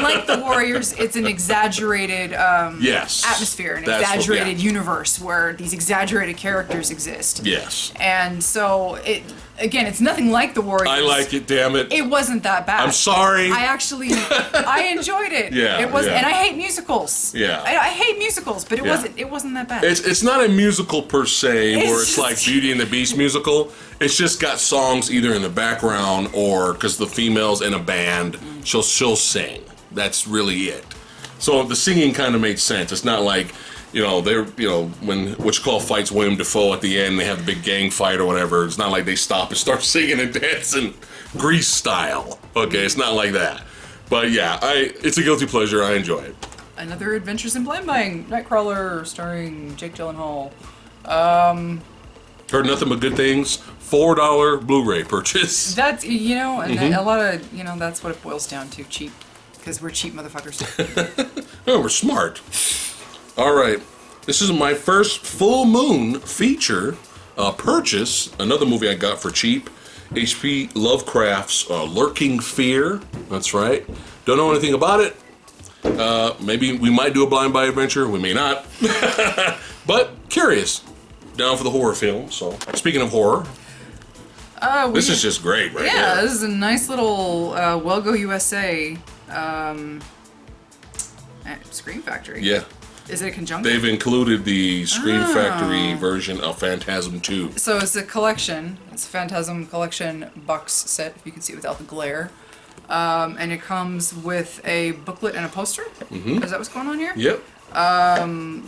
like the Warriors, it's an exaggerated atmosphere, an exaggerated universe where these exaggerated characters exist. Yes. And so it's nothing like the Warriors. I like it, damn it. It wasn't that bad. I'm sorry. I enjoyed it. Yeah. It was, and I hate musicals. Yeah. I hate musicals, but it wasn't that bad. It's not a musical per se, where it's like Beauty and the Beast musical. It's just got songs either in the background or because the female's in a band, she'll sing. That's really it. So the singing kind of made sense. It's not like, when Wichita fights William Dafoe at the end, they have the big gang fight or whatever. It's not like they stop and start singing and dancing Grease style. Okay, it's not like that. But yeah, it's a guilty pleasure. I enjoy it. Another Adventures in Blind Buying, Nightcrawler, starring Jake Gyllenhaal. Heard nothing but good things. $4 Blu-ray purchase. That's, and a lot of, that's what it boils down to, cheap. Because we're cheap motherfuckers. Oh, we're smart. All right. This is my first full moon feature purchase. Another movie I got for cheap. H.P. Lovecraft's Lurking Fear. That's right. Don't know anything about it. Maybe we might do a blind buy adventure. We may not. But curious, down for the horror film. So speaking of horror, this is just great, right? Yeah, here. this is a nice little Well Go USA Scream Factory. Yeah. Is it a conjunction? They've included the Scream Factory version of Phantasm 2. So it's a collection. It's a Phantasm collection box set, if you can see without the glare. And it comes with a booklet and a poster. Is that what's going on here? Yep.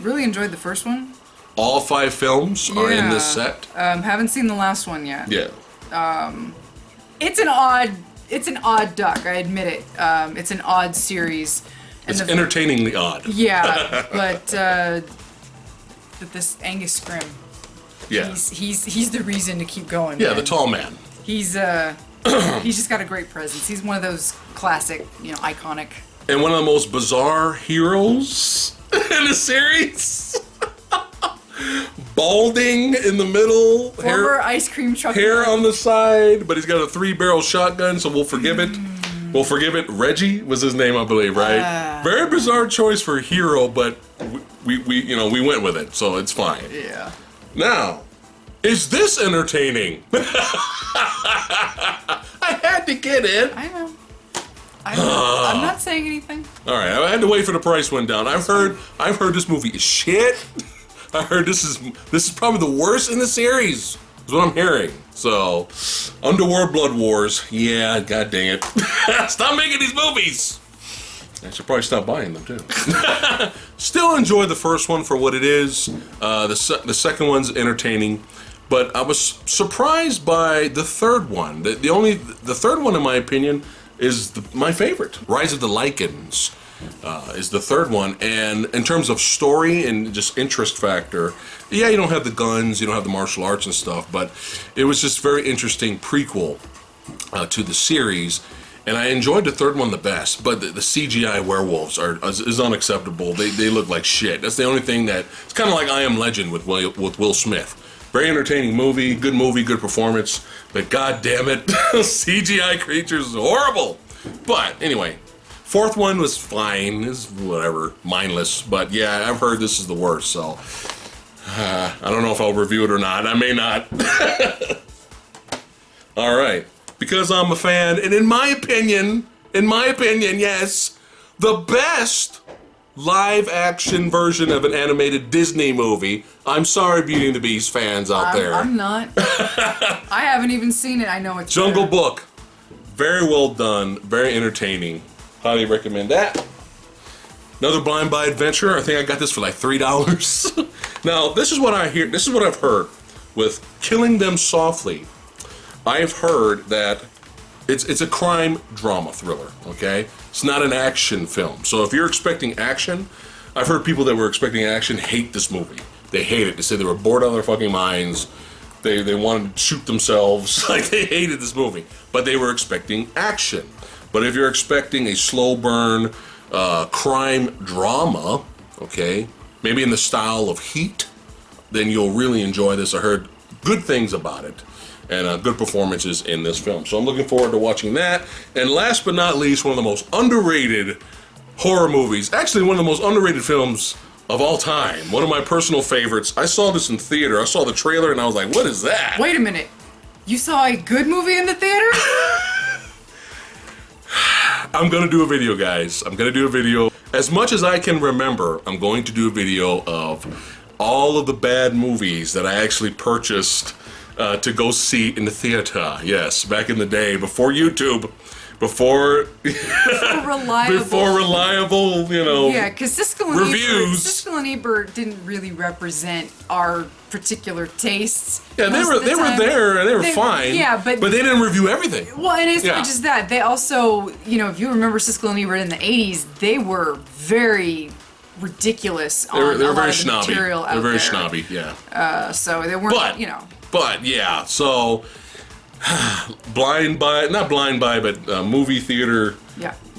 Really enjoyed the first one. All 5 films are in this set. Haven't seen the last one yet. Yeah. It's an odd duck, I admit it. It's an odd series. It's entertainingly odd. Yeah, but this Angus Scrim. Yeah. He's the reason to keep going. Yeah, man. the tall man. He's just got a great presence. He's one of those classic, iconic. And one of the most bizarre heroes in the series. Balding in the middle. Former ice cream truck. Hair on the side, but he's got a 3-barrel shotgun, so we'll forgive it. We'll forgive it. Reggie was his name, I believe, right? Very bizarre choice for a hero, but we went with it, so it's fine. Yeah. Now, is this entertaining? I had to get in. I know. I'm not saying anything. All right, I had to wait for the price went down. I've heard this movie is shit. I heard this is probably the worst in the series. Is what I'm hearing. So, Underworld Blood Wars. Yeah, god dang it. Stop making these movies. I should probably stop buying them too. Still enjoy the first one for what it is. The second one's entertaining, but I was surprised by the third one. The third one, in my opinion, is my favorite. Rise of the Lycans is the third one, and in terms of story and just interest factor, yeah, you don't have the guns, you don't have the martial arts and stuff, but it was just very interesting prequel to the series. And I enjoyed the third one the best, but the CGI werewolves is unacceptable. They look like shit. That's the only thing that it's kind of like I Am Legend with Will Smith. Very entertaining movie, good performance. But god damn it, CGI creatures is horrible. But anyway, fourth one was fine. Is whatever, mindless. But yeah, I've heard this is the worst. So I don't know if I'll review it or not. I may not. All right. Because I'm a fan, and in my opinion, yes, the best live-action version of an animated Disney movie. I'm sorry, Beauty and the Beast fans out there. I'm not. I haven't even seen it. I know it's Jungle Book. Very well done. Very entertaining. Highly recommend that. Another Blind Buy adventure. I think I got this for like $3. Now, this is what I hear. This is what I've heard with Killing Them Softly. I've heard that it's a crime drama thriller, okay? It's not an action film. So if you're expecting action, I've heard people that were expecting action hate this movie. They hate it. They said they were bored out of their fucking minds. They wanted to shoot themselves. Like, they hated this movie. But they were expecting action. But if you're expecting a slow burn crime drama, okay, maybe in the style of Heat, then you'll really enjoy this. I heard good things about it. And good performances in this film. So I'm looking forward to watching that. And last but not least, one of the most underrated horror movies. Actually, one of the most underrated films of all time. One of my personal favorites. I saw this in theater. I saw the trailer and I was like, what is that? Wait a minute. You saw a good movie in the theater? I'm going to do a video, guys. I'm going to do a video. As much as I can remember, I'm going to do a video of all of the bad movies that I actually purchased to go see in the theater. Yes, back in the day, before YouTube, before reliable, Yeah, because reviews. Siskel and Ebert didn't really represent our particular tastes. Yeah, they were there and they were fine. Yeah, but they didn't review everything. Well, and it's not just that. They also, if you remember Siskel and Ebert in the '80s, they were very ridiculous on they were a lot very of the snobby. material out They're very there. snobby, yeah. So they weren't, But yeah, so not blind buy, but movie theater.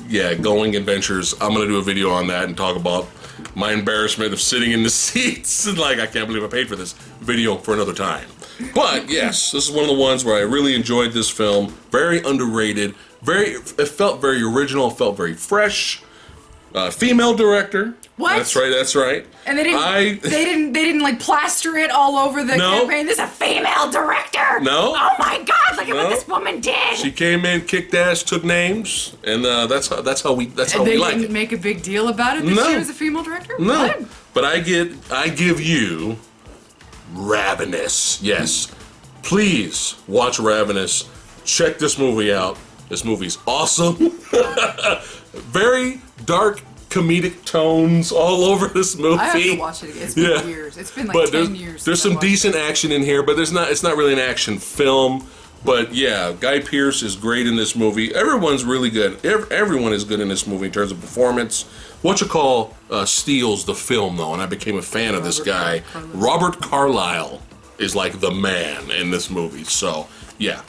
Yeah, going adventures. I'm gonna do a video on that and talk about my embarrassment of sitting in the seats and I can't believe I paid for this video for another time. But yes, this is one of the ones where I really enjoyed this film. Very underrated. It felt very original. It felt very fresh. Female director. What? That's right. That's right. And they didn't like plaster it all over the campaign. There's a female director. No. Oh my God! Look at what this woman did. She came in, kicked ass, took names, and that's how we like it. They didn't make a big deal about it that she was a female director. No. What? But I give you Ravenous. Yes. Please watch Ravenous. Check this movie out. This movie's awesome. Very dark comedic tones all over this movie. I have to watch it again. It's been years. It's been like 10 years. There's some decent action in here, but it's not really an action film. But yeah, Guy Pearce is great in this movie. Everyone's really good. Everyone is good in this movie in terms of performance. Steals the film though, and I became a fan of this guy. Robert Carlyle is like the man in this movie. So yeah,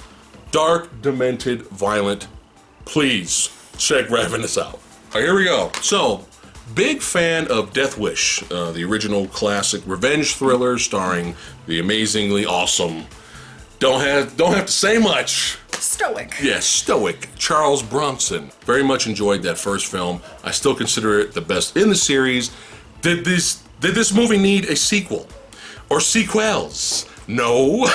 dark, demented, violent. Please check Ravenous out. All right, here we go. So, big fan of Deathwish, the original classic revenge thriller starring the amazingly awesome, don't have to say much. Stoic. Yes, stoic Charles Bronson. Very much enjoyed that first film. I still consider it the best in the series. Did this movie need a sequel or sequels? No.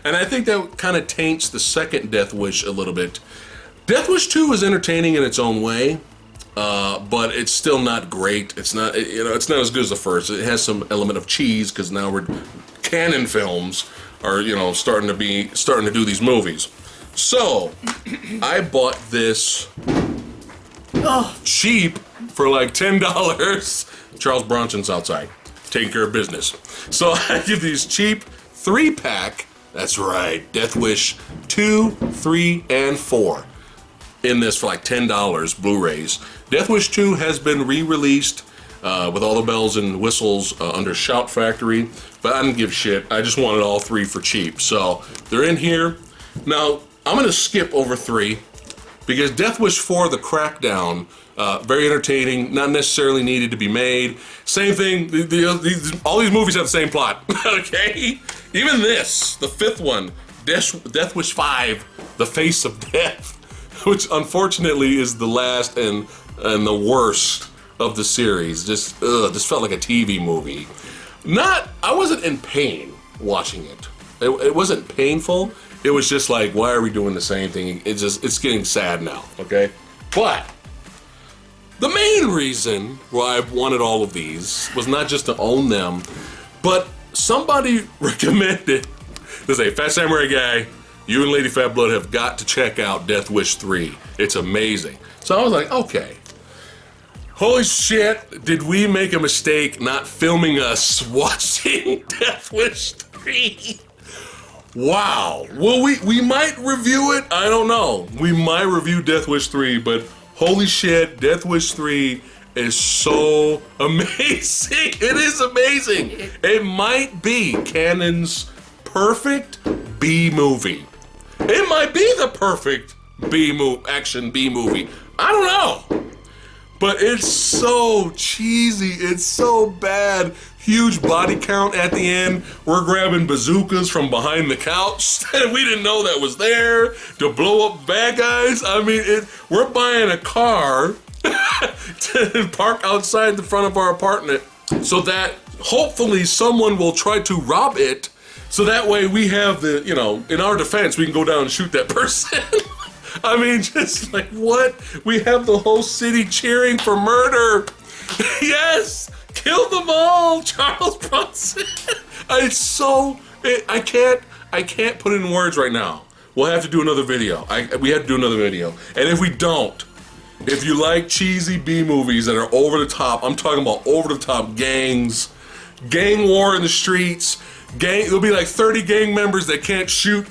And I think that kind of taints the second Deathwish a little bit. Deathwish 2 is entertaining in its own way. But it's still not great. It's not as good as the first. It has some element of cheese because now canon films are starting to do these movies. So I bought this cheap for like $10. Charles Bronson's outside taking care of business. So I give these cheap 3-pack. That's right, Deathwish 2, 3, and 4. In this for like $10 Blu-rays. Deathwish 2 has been re-released with all the bells and whistles under Shout Factory, but I didn't give shit. I just wanted all 3 for cheap. So they're in here. Now, I'm going to skip over 3 because Deathwish 4, The Crackdown, very entertaining, not necessarily needed to be made. Same thing, all these movies have the same plot, okay? Even this, the 5th one, Deathwish 5, The Face of Death, which unfortunately is the last and the worst of the series. Just felt like a TV movie. I wasn't in pain watching it. It wasn't painful. It was just like, why are we doing the same thing? It's getting sad now, okay? But the main reason why I wanted all of these was not just to own them, but somebody recommended, there's a Fat Samurai guy, you and Lady Fat Blood have got to check out Deathwish 3. It's amazing. So I was like, okay. Holy shit, did we make a mistake not filming us watching Deathwish 3? Wow. Well, we might review it. I don't know. We might review Deathwish 3, but holy shit, Deathwish 3 is so amazing. It is amazing. It might be canon's perfect B movie. It might be the perfect action B movie. I don't know. But it's so cheesy. It's so bad. Huge body count at the end. We're grabbing bazookas from behind the couch. We didn't know that was there to blow up bad guys. I mean, we're buying a car to park outside the front of our apartment so that hopefully someone will try to rob it. So that way we have in our defense, we can go down and shoot that person. I mean, just like what? We have the whole city cheering for murder. Yes, kill them all, Charles Bronson. I can't put it in words right now. We'll have to do another video. We have to do another video. And if we don't, if you like cheesy B movies that are over the top, I'm talking about over the top gangs, gang war in the streets. There'll be like 30 gang members that can't shoot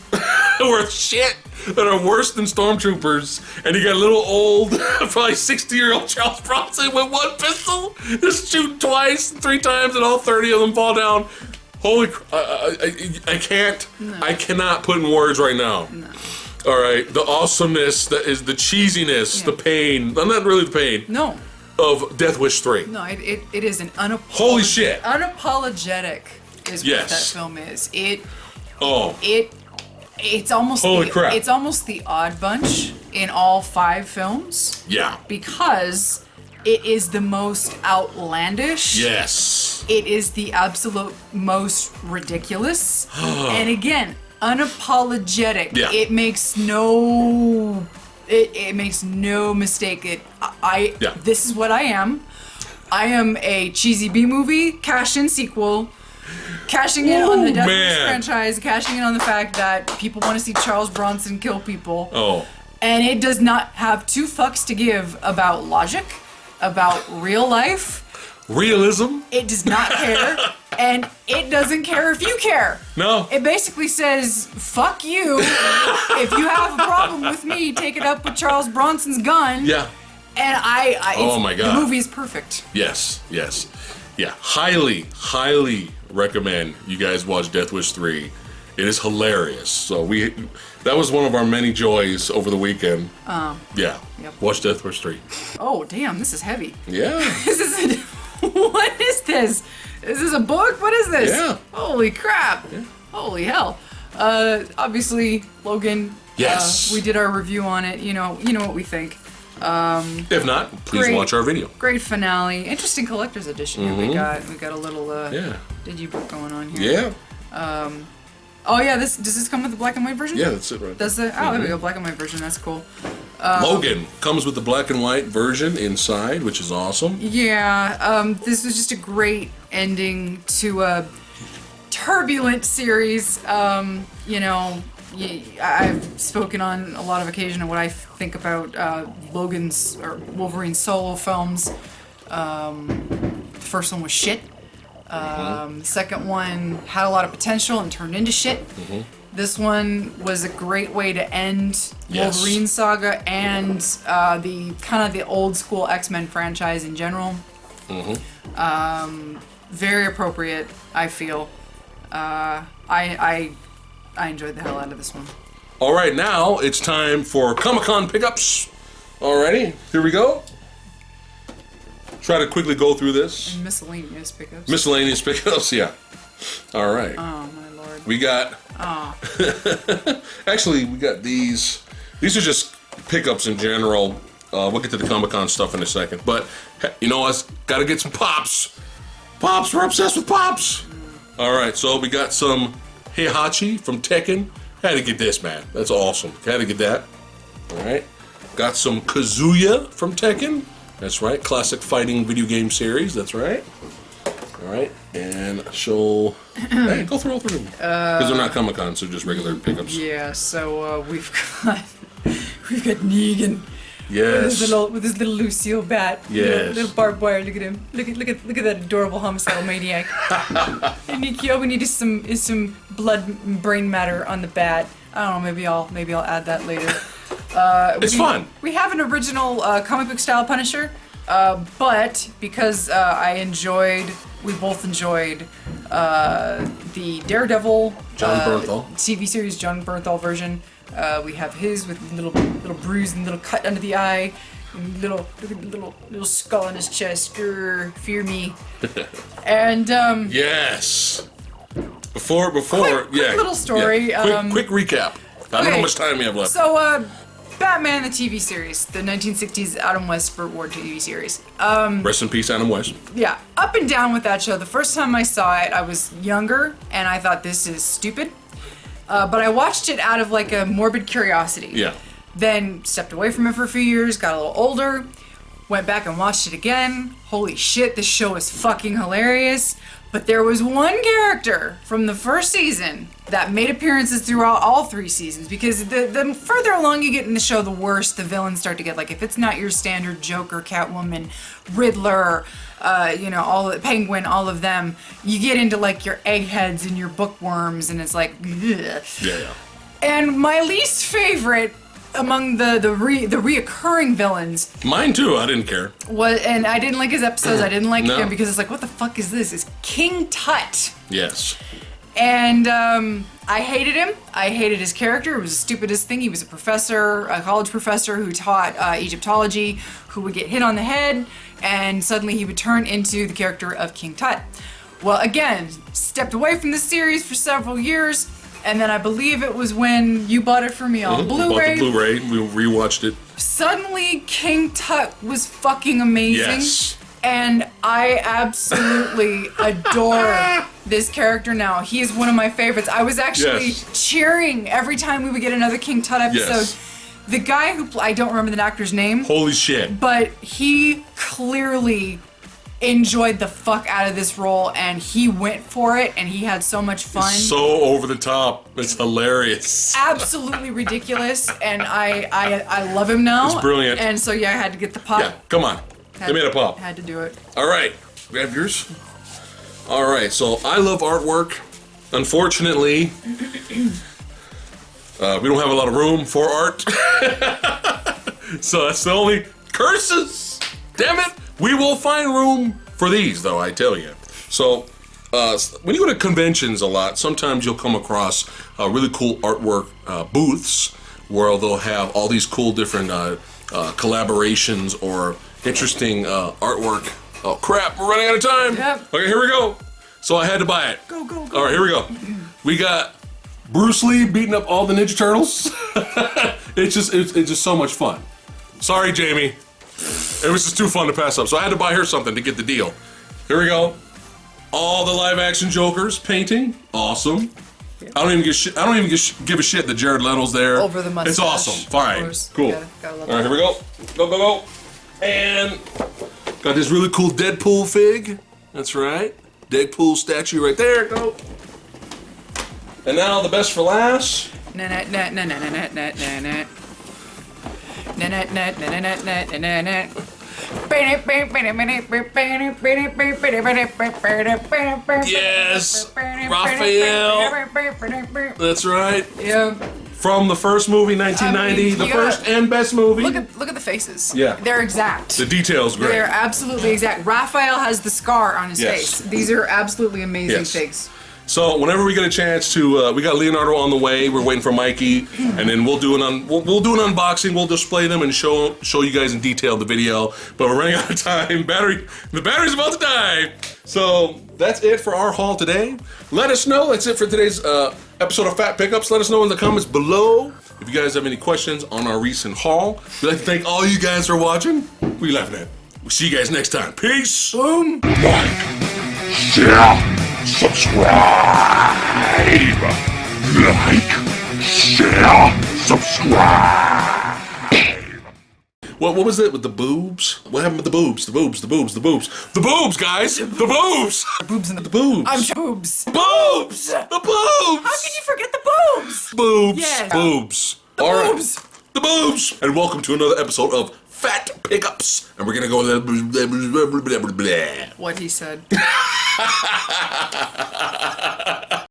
worth shit, that are worse than stormtroopers, and you got a little old, probably 60-year-old Charles Bronson with one pistol, just shooting twice, 3 times, and all 30 of them fall down. Holy I can't. No. I cannot put in words right now. No. All right, the awesomeness, that is the cheesiness, the pain. Not really the pain. No. Of Deathwish 3. No, it is an holy shit. Unapologetic is what that film is. It's almost holy crap. It's almost the odd bunch in all 5 films. Yeah. Because It is the most outlandish. Yes. It is the absolute most ridiculous. And again, unapologetic. Yeah. It makes no mistake. This is what I am. I am a cheesy B-movie cash-in sequel, cashing in on the Deathwish franchise, cashing in on the fact that people want to see Charles Bronson kill people. Oh. And it does not have two fucks to give about logic, about real life. Realism. It does not care, and it doesn't care if you care. No. It basically says, fuck you. If you have a problem with me, take it up with Charles Bronson's gun. Yeah. And oh my God. The movie is perfect. Yes. Yeah. Highly recommend you guys watch Deathwish 3. It is hilarious. So that was one of our many joys over the weekend. Yeah. Yep. Watch Deathwish 3. Oh, damn, this is heavy. Yeah. What is this? Is this a book? What is this? Yeah. Holy crap. Yeah. Holy hell. Obviously, Logan. Yes. We did our review on it. You know what we think. If not, please watch our video. Great finale. Interesting collector's edition. Mm-hmm. We got a little Digibook going on here. Yeah. Oh yeah, does this come with the black and white version? Yeah, that's it right there. There we go, black and white version, that's cool. Logan comes with the black and white version inside, which is awesome. Yeah, this was just a great ending to a turbulent series. I've spoken on a lot of occasion of what I think about Logan's or Wolverine's solo films. The first one was shit. The second one had a lot of potential and turned into shit. This one was a great way to end Wolverine saga and the old school X-Men franchise in general. Very appropriate, I feel. I enjoyed the hell out of this one. All right, now it's time for Comic-Con pickups. Alrighty, here we go. Try to quickly go through this. And miscellaneous pickups. Miscellaneous pickups, yeah. All right. Oh my lord. We got. Actually, we got these. These are just pickups in general. We'll get to the Comic-Con stuff in a second. But I gotta get some pops. Pops, we're obsessed with pops. All right, so we got some Heihachi from Tekken. Had to get this, man. That's awesome. Had to get that. All right. Got some Kazuya from Tekken. That's right. Classic fighting video game series. That's right. All right. And show. Hey, go through all three of them. Because they're not Comic-Con, so just regular pickups. Yeah. So we've got Negan. Yes. With his little Lucio bat. Yes. Little barbed wire. Look at him. Look at that adorable homicidal maniac. And all we need is some blood and brain matter on the bat. I don't know. Maybe I'll add that later. It's fun. We have an original comic book style Punisher, but because we both enjoyed the Daredevil John Bernthal TV series John Bernthal version. We have his with little bruise and little cut under the eye, and little skull on his chest. Grr, fear me. And yes. Before, quick little story. Yeah. Quick recap. I don't know how much time we have left. So, Batman the TV series, the 1960s Adam West Ward TV series. Rest in peace, Adam West. Yeah, up and down with that show. The first time I saw it, I was younger, and I thought this is stupid. But I watched it out of like a morbid curiosity. Yeah. Then stepped away from it for a few years, got a little older, went back and watched it again. Holy shit, this show is fucking hilarious. But there was one character from the first season that made appearances throughout all 3 seasons, because the further along you get in the show, the worse the villains start to get. Like, if it's not your standard Joker, Catwoman, Riddler, all the Penguin, all of them, you get into like your eggheads and your bookworms, and it's like, ugh. Yeah. And my least favorite among the reoccurring villains. Mine too. I didn't care. And I didn't like his episodes. I didn't like him because it's like, what the fuck is this? It's King Tut. Yes. And I hated him. I hated his character. It was the stupidest thing. He was a college professor who taught Egyptology, who would get hit on the head, and suddenly he would turn into the character of King Tut. Well, again, stepped away from the series for several years. And then I believe it was when you bought it for me on Blu-ray. We bought the Blu-ray. We rewatched it. Suddenly, King Tut was fucking amazing. Yes. And I absolutely adore this character now. He is one of my favorites. I was actually cheering every time we would get another King Tut episode. Yes. The guy who I don't remember the actor's name. Holy shit. But he clearly enjoyed the fuck out of this role, and he went for it, and he had so much fun. It's so over the top. It's hilarious. Absolutely ridiculous, and I love him now. It's brilliant. And so yeah, I had to get the pop. Yeah, come on. Give me a pop. Had to do it. All right, we have yours. All right, so I love artwork. Unfortunately, we don't have a lot of room for art. So that's the only curses. Damn it. We will find room for these, though, I tell you. So, when you go to conventions a lot, sometimes you'll come across really cool artwork booths where they'll have all these cool different collaborations or interesting artwork. Oh, crap, we're running out of time. Yep. Okay, here we go. So I had to buy it. Go, go, go. All right, here we go. We got Bruce Lee beating up all the Ninja Turtles. It's just so much fun. Sorry, Jamie. It was just too fun to pass up, so I had to buy her something to get the deal. Here we go. All the live-action Jokers painting, awesome. Yeah. I don't even give a shit that Jared Leto's there. Over the mustache. It's awesome. Fine, cool. Gotta love all right, here we go. Go, go, go. And got this really cool Deadpool fig. That's right. Deadpool statue right there. Go. And now the best for last. Yes, Raphael. That's right. Yeah. From the first movie, 1990, the first and best movie. Look at the faces. Yeah. They're exact. The details great. They're absolutely exact. Raphael has the scar on his face. These are absolutely amazing figs. So whenever we get a chance to, we got Leonardo on the way. We're waiting for Mikey, and then we'll do an we'll do an unboxing. We'll display them and show you guys in detail the video. But we're running out of time. The battery's about to die. So that's it for our haul today. Let us know. That's it for today's episode of Fat Pickups. Let us know in the comments below if you guys have any questions on our recent haul. We'd like to thank all you guys for watching. We laughing at. We'll see you guys next time. Peace. Boom. Share, subscribe. Like, share, subscribe. What was it with the boobs? What happened with the boobs? The boobs, guys! The boobs! The boobs and The boobs! I'm boobs. Boobs! The boobs! How could you forget the boobs? Boobs! Yeah. Boobs! The All right. boobs! The boobs! And welcome to another episode of Fat Pickups. And we're gonna go What he said.